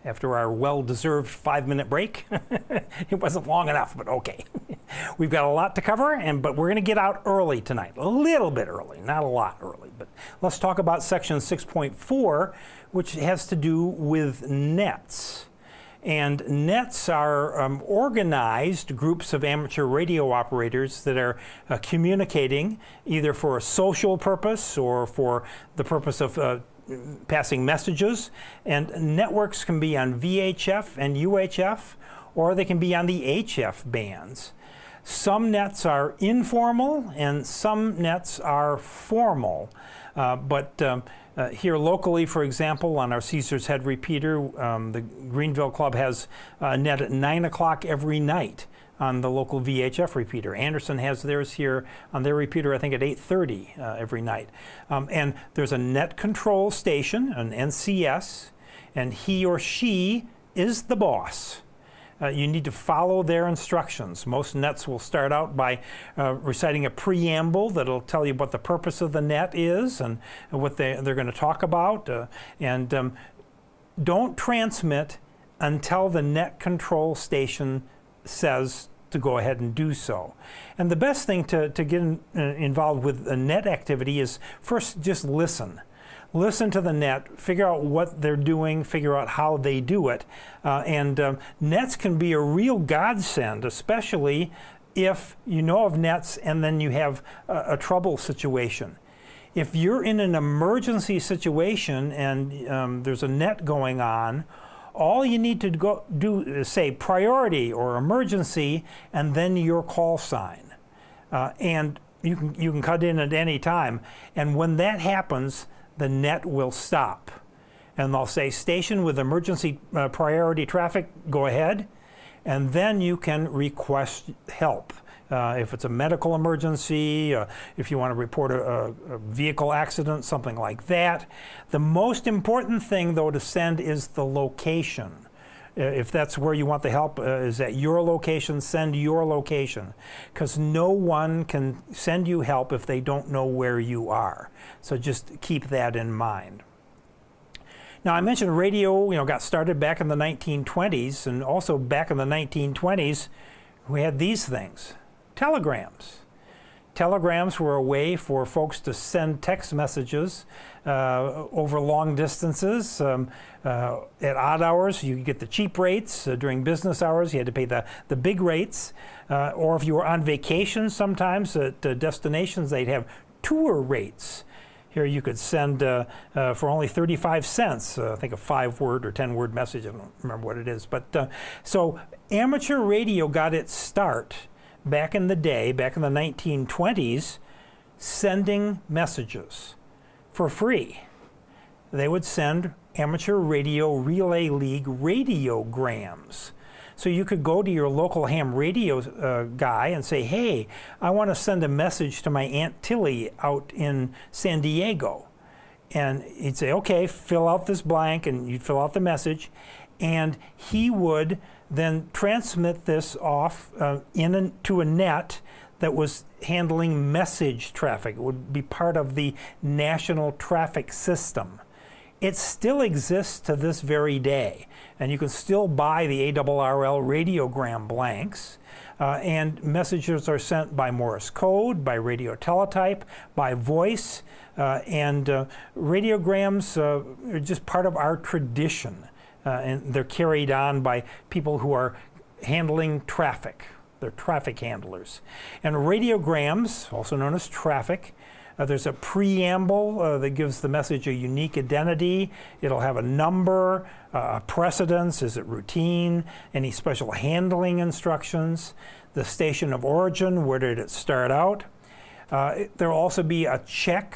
after our well-deserved 5-minute break. It wasn't long enough, but okay. We've got a lot to cover, but we're going to get out early tonight, a little bit early, not a lot early. But let's talk about section 6.4, which has to do with nets. And nets are organized groups of amateur radio operators that are communicating either for a social purpose or for the purpose of passing messages. And networks can be on VHF and UHF, or they can be on the HF bands. Some nets are informal and some nets are formal. Here locally, for example, on our Caesar's Head repeater, the Greenville Club has a net at 9 o'clock every night on the local VHF repeater. Anderson has theirs here on their repeater, I think, at 8:30 every night. And there's a net control station, an NCS, and he or she is the boss. You need to follow their instructions. Most nets will start out by reciting a preamble that'll tell you what the purpose of the net is and what they're going to talk about. Don't transmit until the net control station says to go ahead and do so. And the best thing to get involved with a net activity is first just listen. Listen to the net, figure out what they're doing, figure out how they do it. Nets can be a real godsend, especially if you know of nets and then you have a trouble situation. If you're in an emergency situation and there's a net going on, all you need to do is say priority or emergency and then your call sign. And you can cut in at any time. And when that happens, the net will stop. And they'll say, station with emergency priority traffic, go ahead. And then you can request help. If it's a medical emergency, if you want to report a vehicle accident, something like that. The most important thing, though, to send is the location. If that's where you want the help, is at your location, send your location. Because no one can send you help if they don't know where you are. So just keep that in mind. Now, I mentioned radio, got started back in the 1920s, and also back in the 1920s, we had these things, telegrams. Telegrams were a way for folks to send text messages over long distances. At odd hours, you could get the cheap rates. During business hours, you had to pay the big rates. Or if you were on vacation sometimes at destinations, they'd have tour rates. Here you could send for only 35 cents, I think a 5-word or 10-word message. I don't remember what it is. But so amateur radio got its start back in the day, back in the 1920s, sending messages for free. They would send amateur radio relay league radiograms. So you could go to your local ham radio guy and say, hey, I want to send a message to my Aunt Tilly out in San Diego. And he'd say, okay, fill out this blank, and you'd fill out the message. And he would then transmit this off to a net that was handling message traffic. It would be part of the national traffic system. It still exists to this very day, and you can still buy the ARRL radiogram blanks, and messages are sent by Morse code, by radio teletype, by voice, and radiograms are just part of our tradition. And they're carried on by people who are handling traffic. They're traffic handlers. And radiograms, also known as traffic, there's a preamble that gives the message a unique identity. It'll have a number, a precedence, is it routine, any special handling instructions, the station of origin, where did it start out. There'll also be a check,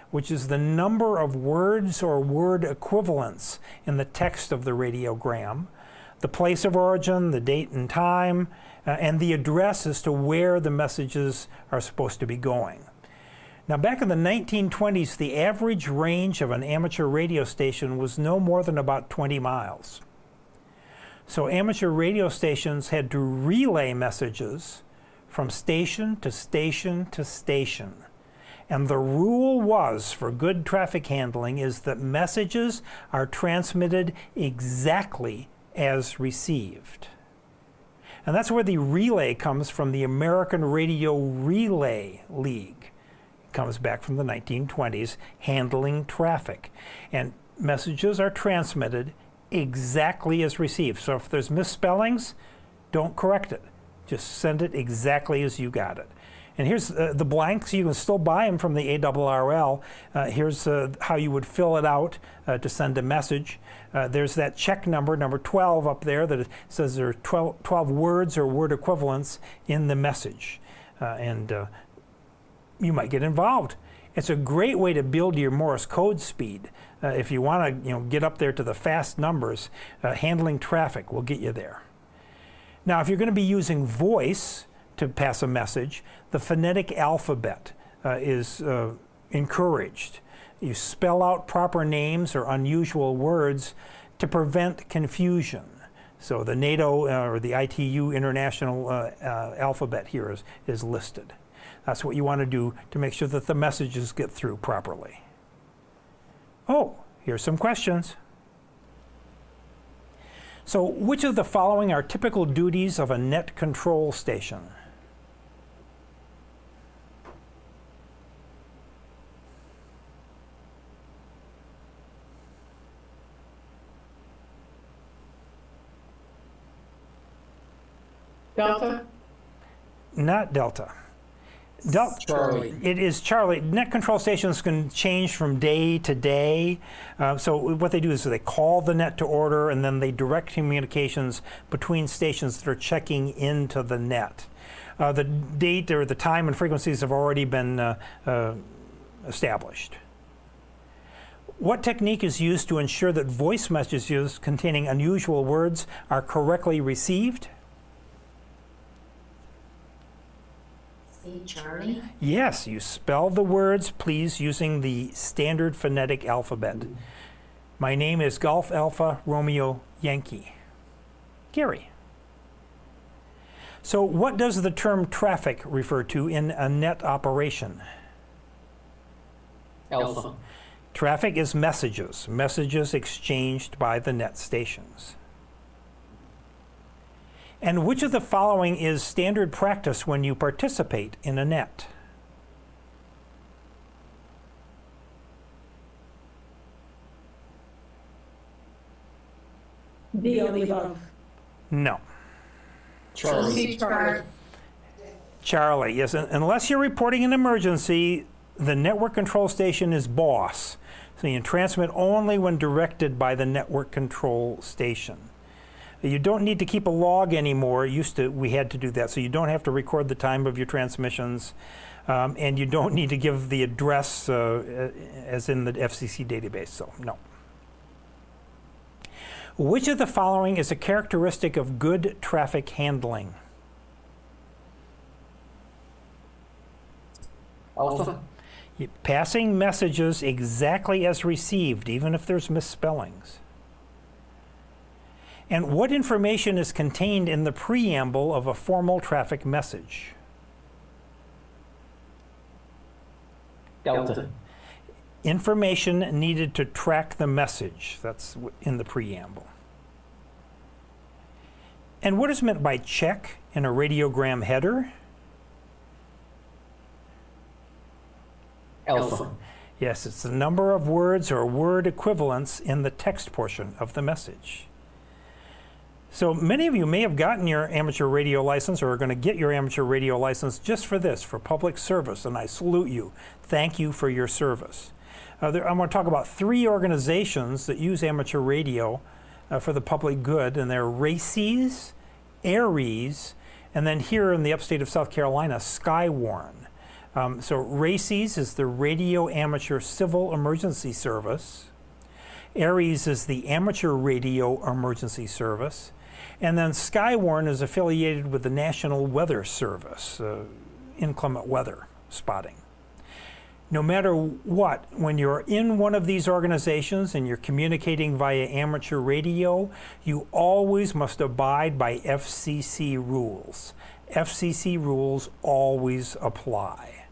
which is the number of words or word equivalents in the text of the radiogram, the place of origin, the date and time, and the address as to where the messages are supposed to be going. Now, back in the 1920s, the average range of an amateur radio station was no more than about 20 miles. So amateur radio stations had to relay messages from station to station to station. And the rule was for good traffic handling is that messages are transmitted exactly as received. And that's where the relay comes from, the American Radio Relay League. It comes back from the 1920s, handling traffic. And messages are transmitted exactly as received. So if there's misspellings, don't correct it. Just send it exactly as you got it. And here's the blanks. You can still buy them from the ARRL. Here's how you would fill it out to send a message. There's that check number, number 12 up there, that says there are 12 words or word equivalents in the message. And you might get involved. It's a great way to build your Morse code speed. If you want to get up there to the fast numbers, handling traffic will get you there. Now, if you're going to be using voice to pass a message, the phonetic alphabet is encouraged. You spell out proper names or unusual words to prevent confusion. So the NATO or the ITU international alphabet here is listed. That's what you want to do to make sure that the messages get through properly. Oh, here's some questions. So, which of the following are typical duties of a net control station? Delta? Not Delta. Charlie. It is Charlie. Net control stations can change from day to day. So what they do is they call the net to order, and then they direct communications between stations that are checking into the net. The date or the time and frequencies have already been established. What technique is used to ensure that voice messages containing unusual words are correctly received? Charlie? Yes, you spell the words, please, using the standard phonetic alphabet. My name is Golf Alpha Romeo Yankee. Gary. So what does the term traffic refer to in a net operation? Alpha. Traffic is messages exchanged by the net stations. And which of the following is standard practice when you participate in a net? D, all the above. No. Charlie. Charlie, yes. Unless you're reporting an emergency, the network control station is boss. So you transmit only when directed by the network control station. You don't need to keep a log anymore. We had to do that, so you don't have to record the time of your transmissions, and you don't need to give the address as in the FCC database, so no. Which of the following is a characteristic of good traffic handling? Alpha. Passing messages exactly as received, even if there's misspellings. And what information is contained in the preamble of a formal traffic message? Delta. Information needed to track the message. That's in the preamble. And what is meant by check in a radiogram header? Alpha. Yes, it's the number of words or word equivalents in the text portion of the message. So many of you may have gotten your amateur radio license or are going to get your amateur radio license just for this, for public service, and I salute you. Thank you for your service. I'm going to talk about 3 organizations that use amateur radio for the public good, and they're RACES, ARES, and then here in the upstate of South Carolina, Skywarn. So RACES is the Radio Amateur Civil Emergency Service. ARES is the Amateur Radio Emergency Service. And then Skywarn is affiliated with the National Weather Service, inclement weather spotting. No matter what, when you're in one of these organizations and you're communicating via amateur radio, you always must abide by FCC rules. FCC rules always apply.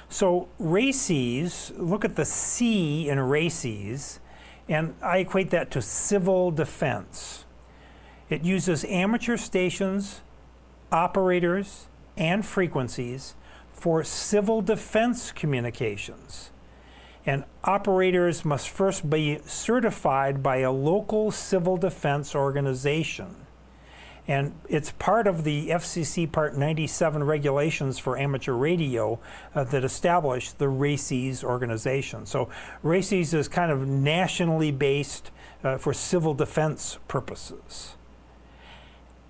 So RACES, look at the C in RACES, and I equate that to civil defense. It uses amateur stations, operators, and frequencies for civil defense communications. And operators must first be certified by a local civil defense organization. And it's part of the FCC Part 97 regulations for amateur radio that establish the RACES organization. So RACES is kind of nationally based for civil defense purposes.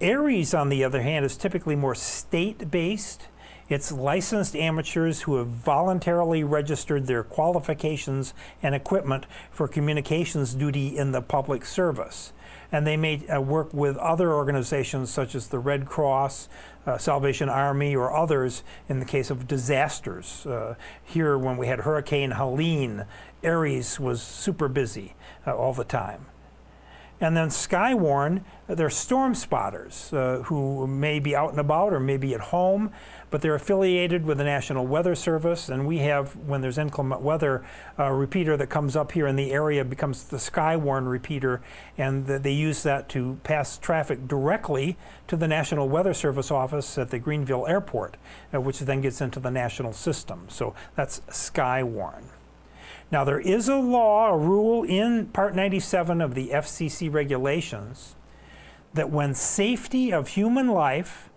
ARES, on the other hand, is typically more state-based. It's licensed amateurs who have voluntarily registered their qualifications and equipment for communications duty in the public service. And they may work with other organizations such as the Red Cross, Salvation Army, or others in the case of disasters. Here, when we had Hurricane Helene, ARES was super busy all the time. And then Skywarn, they're storm spotters who may be out and about or maybe at home, but they're affiliated with the National Weather Service. And we have, when there's inclement weather, a repeater that comes up here in the area becomes the Skywarn repeater, and they use that to pass traffic directly to the National Weather Service office at the Greenville Airport, which then gets into the national system. So that's Skywarn. Now, there is a law, a rule in Part 97 of the FCC regulations that when safety of human life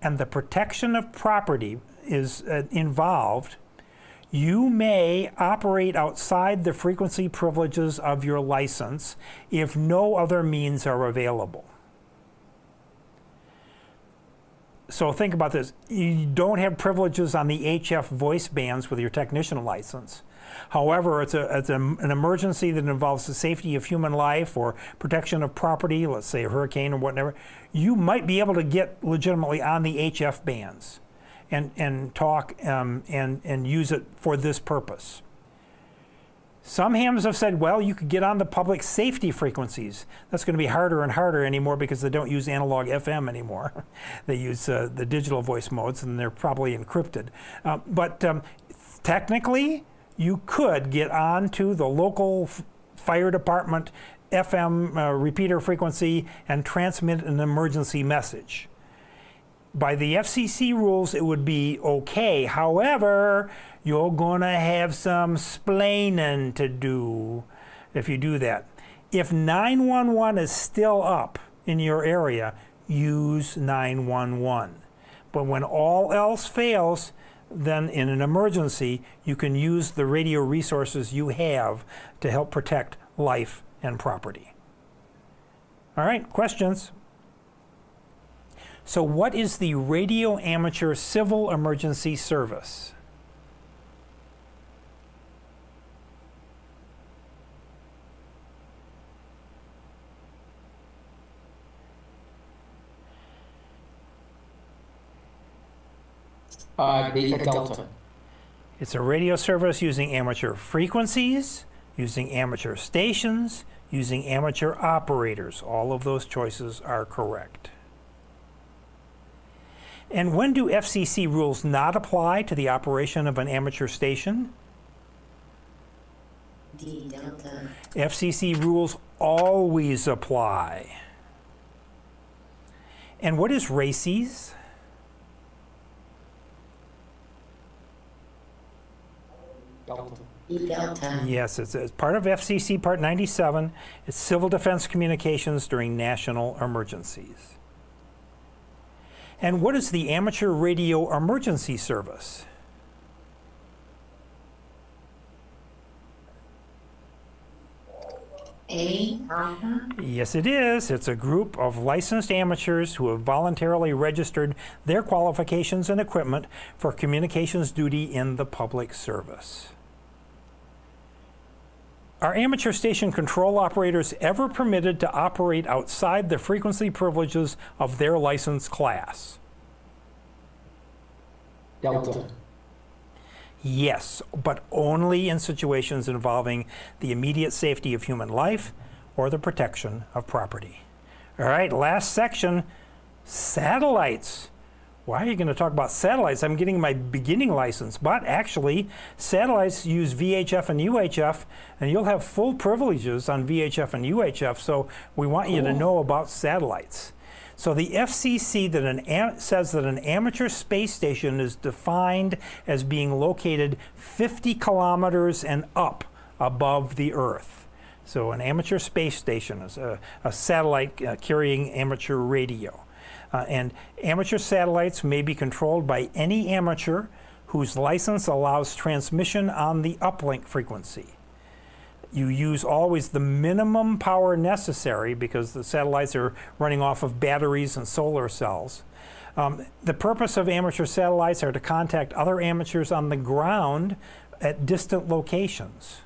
and the protection of property is involved, you may operate outside the frequency privileges of your license if no other means are available. So think about this. You don't have privileges on the HF voice bands with your technician license. However, it's an emergency that involves the safety of human life or protection of property, let's say a hurricane or whatever. You might be able to get legitimately on the HF bands and talk and use it for this purpose. Some hams have said, well, you could get on the public safety frequencies. That's going to be harder and harder anymore because they don't use analog FM anymore. They use the digital voice modes, and they're probably encrypted. But technically, you could get onto the local fire department FM repeater frequency and transmit an emergency message. By the FCC rules, it would be okay. However, you're going to have some splaining to do if you do that. If 911 is still up in your area, use 911. But when all else fails, then in an emergency, you can use the radio resources you have to help protect life and property. All right, questions? So what is the Radio Amateur Civil Emergency Service? Beta Delta. It's a radio service using amateur frequencies, using amateur stations, using amateur operators. All of those choices are correct. And when do FCC rules not apply to the operation of an amateur station? D Delta. FCC rules always apply. And what is RACES? Delta. D Delta. Yes, it's part of FCC Part 97. It's civil defense communications during national emergencies. And what is the Amateur Radio Emergency Service? A Alpha. Yes, it is. It's a group of licensed amateurs who have voluntarily registered their qualifications and equipment for communications duty in the public service. Are amateur station control operators ever permitted to operate outside the frequency privileges of their license class? Delta. Yes, but only in situations involving the immediate safety of human life or the protection of property. All right, last section, satellites. Why are you going to talk about satellites? I'm getting my beginning license. But actually, satellites use VHF and UHF, and you'll have full privileges on VHF and UHF, so we want you to know about satellites. So the FCC says that an amateur space station is defined as being located 50 kilometers and up above the Earth. So an amateur space station is a satellite carrying amateur radio. And amateur satellites may be controlled by any amateur whose license allows transmission on the uplink frequency. You use always the minimum power necessary because the satellites are running off of batteries and solar cells. The purpose of amateur satellites are to contact other amateurs on the ground at distant locations.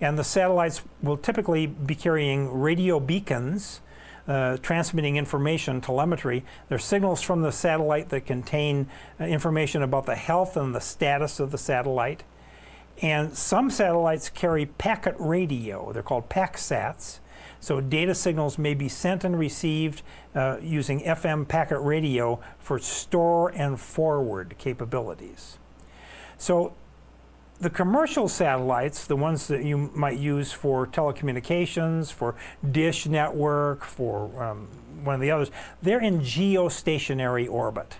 And the satellites will typically be carrying radio beacons, transmitting information, telemetry. They're signals from the satellite that contain information about the health and the status of the satellite. And some satellites carry packet radio. They're called PACSats. So data signals may be sent and received using FM packet radio for store and forward capabilities. So the commercial satellites, the ones that you might use for telecommunications, for dish network, for one of the others, they're in geostationary orbit.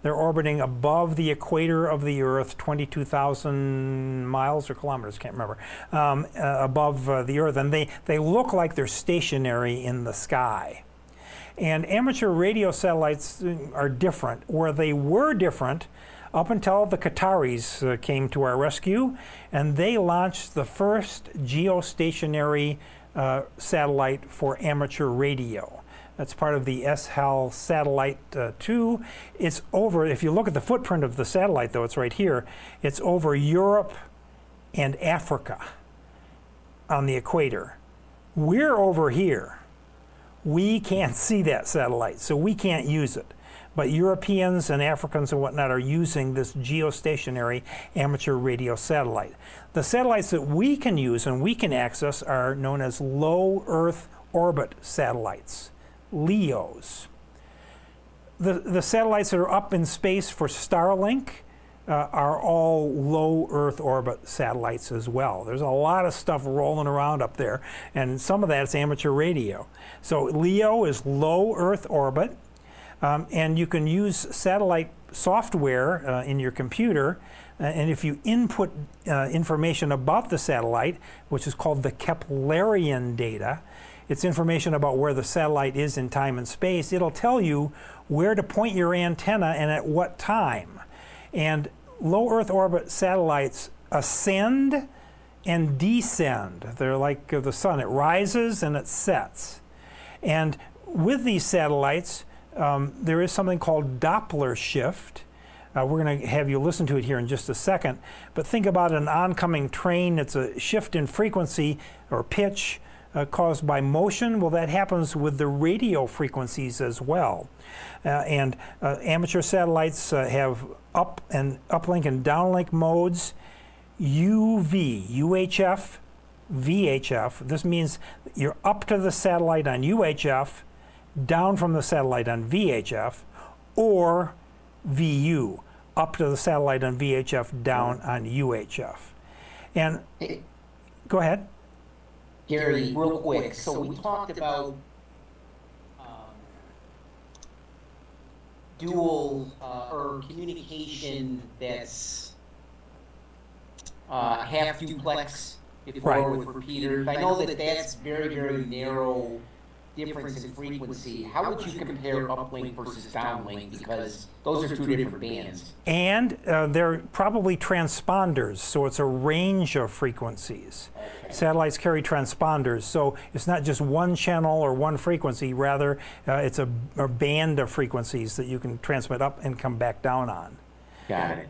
They're orbiting above the equator of the Earth, 22,000 miles or kilometers, can't remember, above the Earth. And they look like they're stationary in the sky. And amateur radio satellites are different. Where they were different up until the Qataris came to our rescue, and they launched the first geostationary satellite for amateur radio. That's part of the SHAL Satellite 2. It's over, if you look at the footprint of the satellite, though, it's right here, it's over Europe and Africa on the equator. We're over here. We can't see that satellite, so we can't use it. But Europeans and Africans and whatnot are using this geostationary amateur radio satellite. The satellites that we can use and we can access are known as low Earth orbit satellites. LEOs. The satellites that are up in space for Starlink are all low Earth orbit satellites as well. There's a lot of stuff rolling around up there, and some of that's amateur radio. So LEO is low Earth orbit, and you can use satellite software in your computer, and if you input information about the satellite, which is called the Keplerian data, it's information about where the satellite is in time and space. It'll tell you where to point your antenna and at what time. And low Earth orbit satellites ascend and descend. They're like the sun. It rises and it sets. And with these satellites, there is something called Doppler shift. We're going to have you listen to it here in just a second. But think about an oncoming train. It's a shift in frequency or pitch caused by motion. Well, that happens with the radio frequencies as well. And amateur satellites have uplink and downlink modes. UHF, VHF. This means you're up to the satellite on UHF, down from the satellite on VHF, or VU, up to the satellite on VHF, down on UHF. And go ahead. Gary, real quick. So we talked about dual or communication that's half duplex before with repeaters. I know that that's very, very narrow difference in frequency. How would you compare uplink versus downlink? Because those are two different bands. And they're probably transponders, so it's a range of frequencies. Okay. Satellites carry transponders, so it's not just one channel or one frequency, rather it's a band of frequencies that you can transmit up and come back down on. Got it.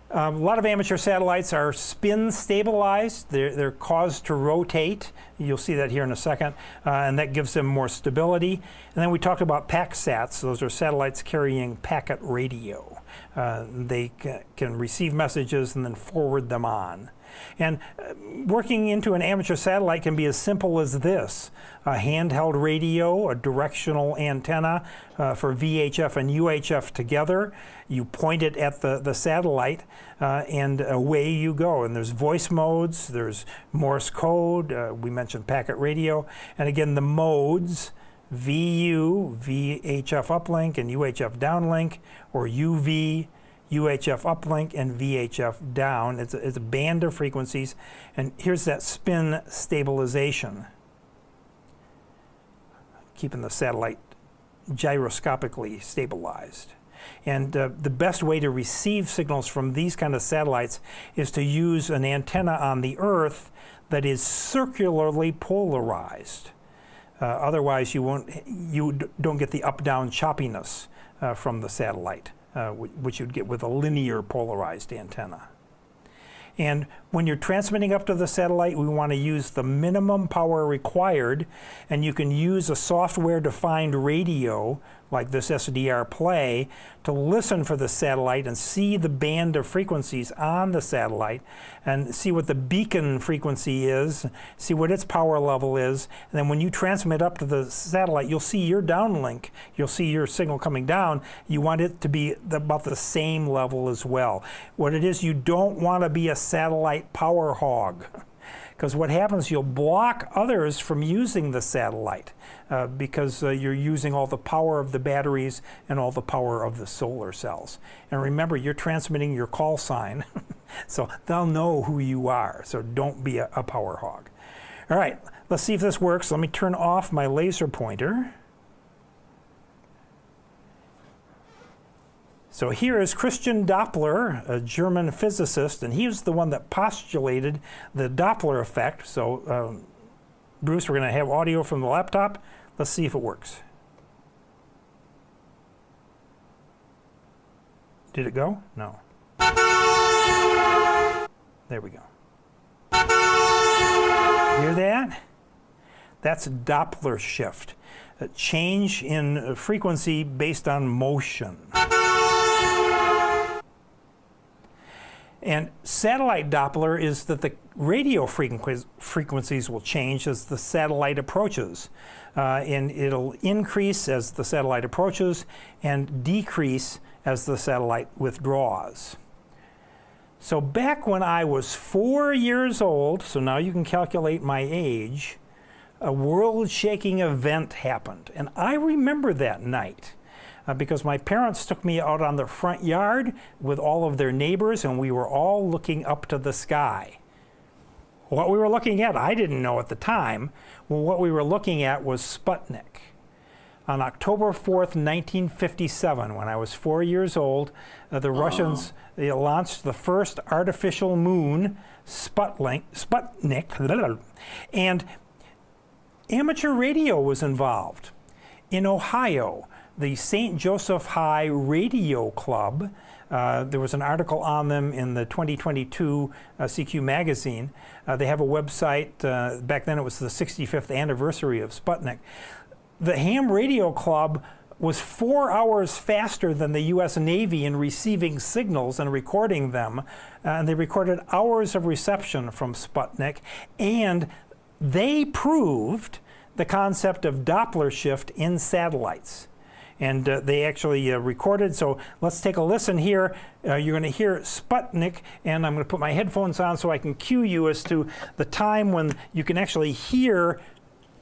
A lot of amateur satellites are spin stabilized. They're caused to rotate. You'll see that here in a second, and that gives them more stability. And then we talked about PACSats. Those are satellites carrying packet radio. They can receive messages and then forward them on. And working into an amateur satellite can be as simple as this: a handheld radio, a directional antenna for VHF and UHF together. You point it at the satellite and away you go. And there's voice modes, there's Morse code, we mentioned packet radio, and again the modes: VU, VHF uplink, and UHF downlink, or UV, UHF uplink, and VHF down. It's a band of frequencies, and here's that spin stabilization, keeping the satellite gyroscopically stabilized. And the best way to receive signals from these kind of satellites is to use an antenna on the Earth that is circularly polarized. Otherwise, you don't get the up-down choppiness from the satellite, which you'd get with a linear polarized antenna. And when you're transmitting up to the satellite, we want to use the minimum power required, and you can use a software-defined radio like this SDR Play to listen for the satellite and see the band of frequencies on the satellite and see what the beacon frequency is, see what its power level is, and then when you transmit up to the satellite, you'll see your downlink, you'll see your signal coming down. You want it to be about the same level as well. What it is, you don't want to be a satellite power hog, because what happens, you'll block others from using the satellite because you're using all the power of the batteries and all the power of the solar cells. And remember, you're transmitting your call sign, so they'll know who you are, so don't be a power hog. All right, let's see if this works. Let me turn off my laser pointer. So here is Christian Doppler, a German physicist, and he was the one that postulated the Doppler effect. So, Bruce, we're going to have audio from the laptop. Let's see if it works. Did it go? No. There we go. Hear that? That's Doppler shift, a change in frequency based on motion. And satellite Doppler is that the radio frequencies will change as the satellite approaches. And it'll increase as the satellite approaches and decrease as the satellite withdraws. So back when I was 4 years old, so now you can calculate my age, a world-shaking event happened. And I remember that night. Because my parents took me out on the front yard with all of their neighbors, and we were all looking up to the sky. What we were looking at, I didn't know at the time. Well, what we were looking at was Sputnik. On October 4th, 1957, when I was 4 years old, the Russians launched the first artificial moon, Sputnik, and amateur radio was involved. In Ohio, the St. Joseph High Radio Club, there was an article on them in the 2022 CQ magazine. They have a website. Back then it was the 65th anniversary of Sputnik. The Ham Radio Club was 4 hours faster than the U.S. Navy in receiving signals and recording them. And they recorded hours of reception from Sputnik. And they proved the concept of Doppler shift in satellites. And they actually recorded, so let's take a listen here. You're going to hear Sputnik, and I'm going to put my headphones on so I can cue you as to the time when you can actually hear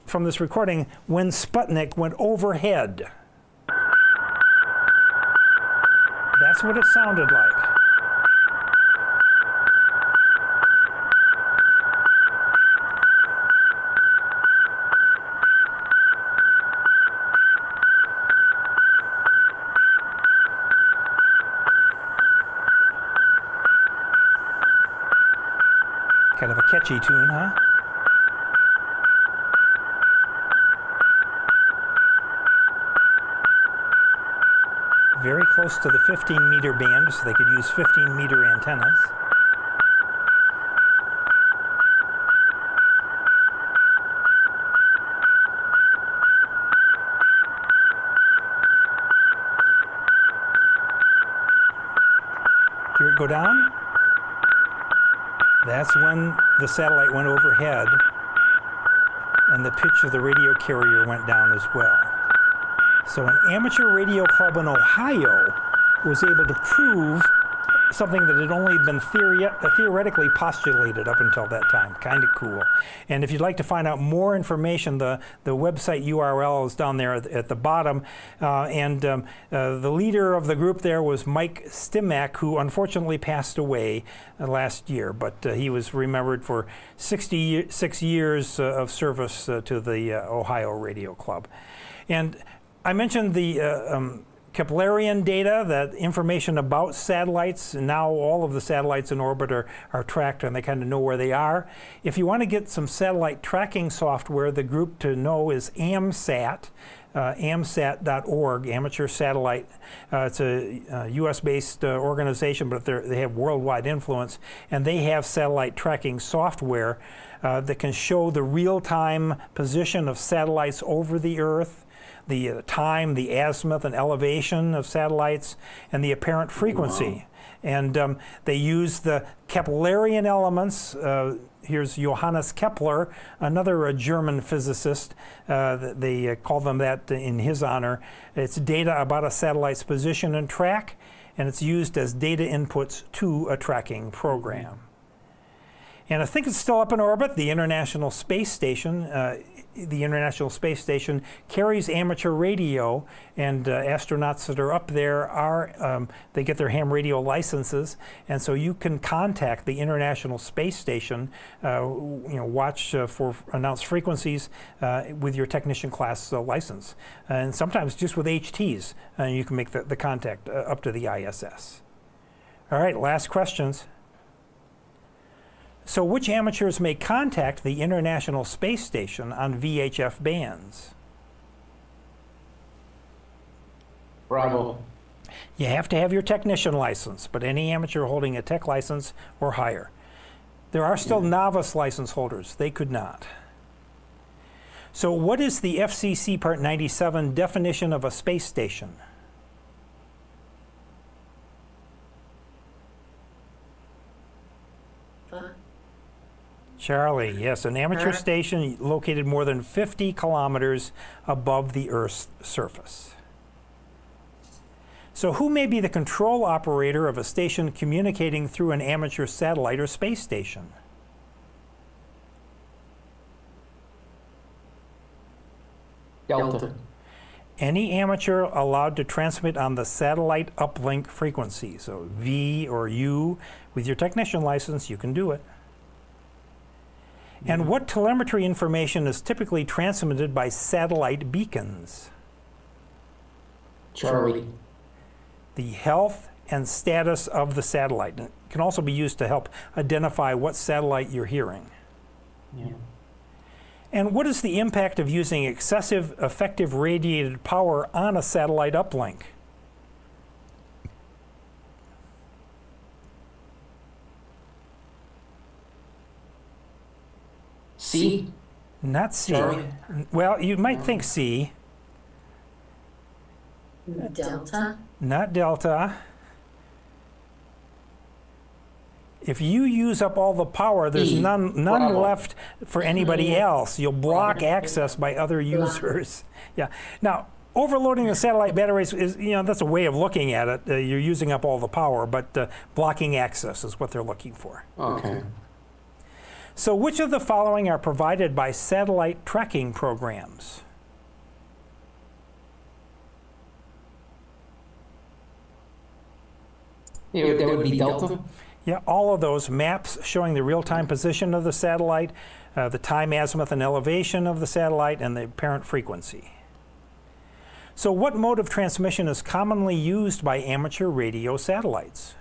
from this recording when Sputnik went overhead. That's what it sounded like. Kind of a catchy tune, huh? Very close to the 15-meter band, so they could use 15-meter antennas. Hear it go down? That's when the satellite went overhead and the pitch of the radio carrier went down as well. So an amateur radio club in Ohio was able to prove something that had only been theoretically postulated up until that time. Kind of cool. And if you'd like to find out more information, the website URL is down there at the bottom. The leader of the group there was Mike Stimac, who unfortunately passed away last year. But he was remembered for 66 years of service to the Ohio Radio Club. And I mentioned the Keplerian data, that information about satellites, and now all of the satellites in orbit are tracked and they kind of know where they are. If you want to get some satellite tracking software, the group to know is AMSAT, amsat.org, Amateur Satellite. It's a US-based organization, but they have worldwide influence, and they have satellite tracking software that can show the real-time position of satellites over the Earth, the time, the azimuth and elevation of satellites, and the apparent frequency. Wow. And they use the Keplerian elements. Here's Johannes Kepler, another German physicist. They call them that in his honor. It's data about a satellite's position and track, and it's used as data inputs to a tracking program. And I think it's still up in orbit. The International Space Station carries amateur radio, and astronauts that are up there they get their ham radio licenses, and so you can contact the International Space Station, watch for announced frequencies with your technician class license, and sometimes just with HTs, you can make the contact up to the ISS. All right, last questions. So which amateurs may contact the International Space Station on VHF bands? Bravo. You have to have your technician license, but any amateur holding a tech license or higher. There are still novice license holders. They could not. So what is the FCC Part 97 definition of a space station? Charlie, yes, an amateur station located more than 50 kilometers above the Earth's surface. So who may be the control operator of a station communicating through an amateur satellite or space station? Delta. Any amateur allowed to transmit on the satellite uplink frequency. So V or U, with your technician license, you can do it. And what telemetry information is typically transmitted by satellite beacons? Charlie. The health and status of the satellite. It can also be used to help identify what satellite you're hearing. Yeah. And what is the impact of using excessive effective radiated power on a satellite uplink? C? Not C. Charlie? Well, you might think C. Delta. Not delta. If you use up all the power, there's E. none Bravo. left for anybody else. You'll block access by other users. Yeah. Now, overloading the satellite batteries is, that's a way of looking at it. You're using up all the power, but blocking access is what they're looking for. Okay. So which of the following are provided by satellite tracking programs? That would be Delta. Yeah, all of those maps showing the real-time position of the satellite, the time, azimuth, and elevation of the satellite, and the apparent frequency. So what mode of transmission is commonly used by amateur radio satellites?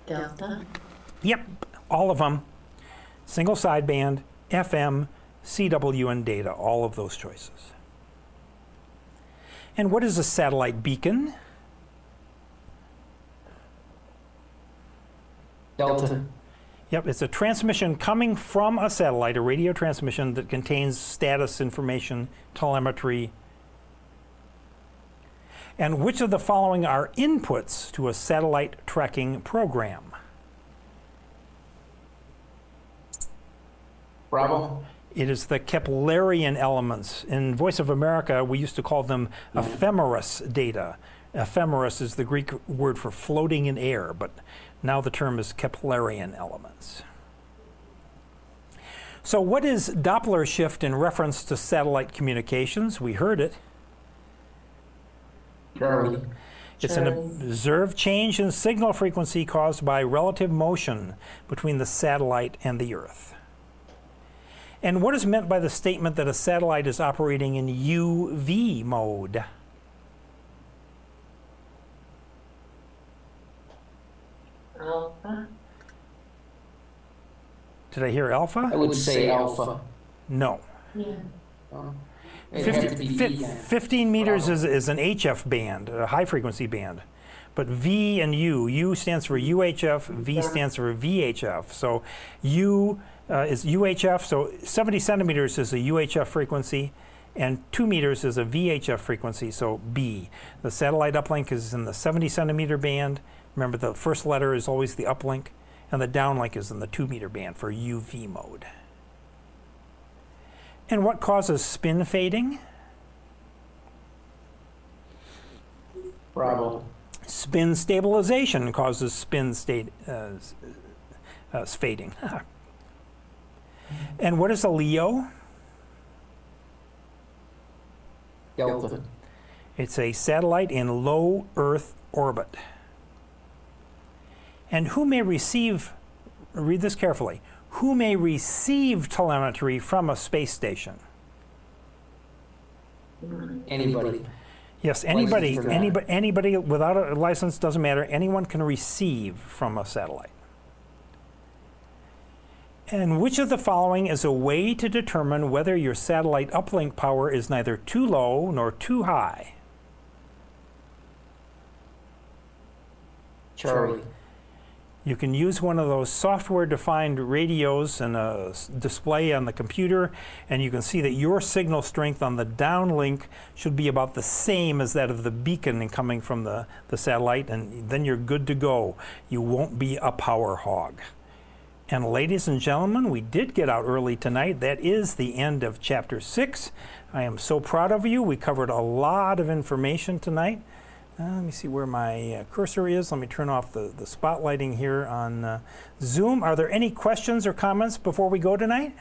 Delta. Yep, all of them. Single sideband, FM, CW, and data, all of those choices. And what is a satellite beacon? Delta. Yep, it's a transmission coming from a satellite, a radio transmission that contains status information, telemetry. And which of the following are inputs to a satellite tracking program? Bravo. It is the Keplerian elements. In Voice of America, we used to call them ephemeris data. Ephemeris is the Greek word for floating in air, but now the term is Keplerian elements. So what is Doppler shift in reference to satellite communications? We heard it. Charlie. It's an observed change in signal frequency caused by relative motion between the satellite and the Earth. And what is meant by the statement that a satellite is operating in UV mode? Alpha. Did I hear alpha? I would say alpha. No. Yeah. It'd have to be V. 15 meters is an HF band, a high frequency band. But V and U stands for UHF, V stands for VHF. So U is UHF, so 70 centimeters is a UHF frequency, and 2 meters is a VHF frequency, so B. The satellite uplink is in the 70 centimeter band. Remember, the first letter is always the uplink, and the downlink is in the 2 meter band for UV mode. And what causes spin fading? Bravo. Spin stabilization causes spin fading. And what is a LEO? Delta. It's a satellite in low Earth orbit. And who may receive, read this carefully, who may receive telemetry from a space station? Anybody. Yes, anybody, License or not. anybody without a license, doesn't matter. Anyone can receive from a satellite. And which of the following is a way to determine whether your satellite uplink power is neither too low nor too high? Charlie. You can use one of those software-defined radios and a display on the computer, and you can see that your signal strength on the downlink should be about the same as that of the beacon coming from the satellite, and then you're good to go. You won't be a power hog. And ladies and gentlemen, we did get out early tonight. That is the end of Chapter 6. I am so proud of you. We covered a lot of information tonight. Let me see where my cursor is. Let me turn off the spotlighting here on Zoom. Are there any questions or comments before we go tonight?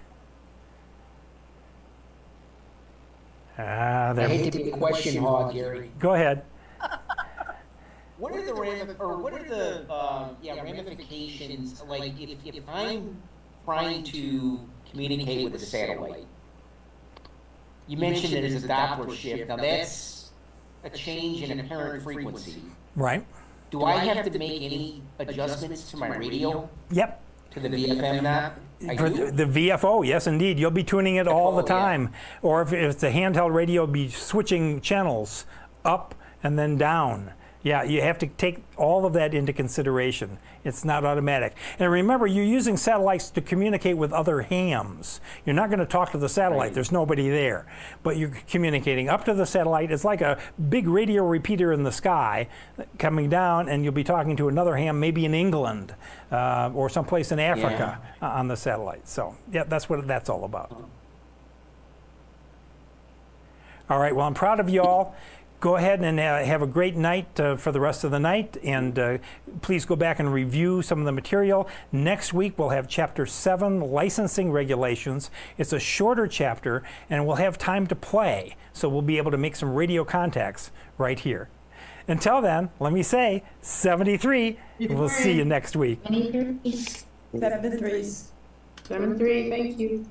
I hate to be a question hog, Gary. Go ahead. What are the ramifications? Like if I'm trying to communicate with a satellite, you mentioned that it's a Doppler shift. Now that's a change in apparent frequency. Right. Do I have to make any adjustments to my radio? Yep. To the VFM knob? For the VFO, yes, indeed. You'll be tuning it all the time. Yeah. Or if it's a handheld radio, be switching channels up and then down. Yeah, you have to take all of that into consideration. It's not automatic. And remember, you're using satellites to communicate with other hams. You're not going to talk to the satellite. Right. There's nobody there. But you're communicating up to the satellite. It's like a big radio repeater in the sky coming down, and you'll be talking to another ham, maybe in England or someplace in Africa on the satellite. So, yeah, that's what that's all about. All right, well, I'm proud of you all. Go ahead and have a great night for the rest of the night, and please go back and review some of the material. Next week we'll have Chapter 7, Licensing Regulations. It's a shorter chapter, and we'll have time to play, so we'll be able to make some radio contacts right here. Until then, let me say, 73. We'll see you next week. 7-3. 7-3, thank you.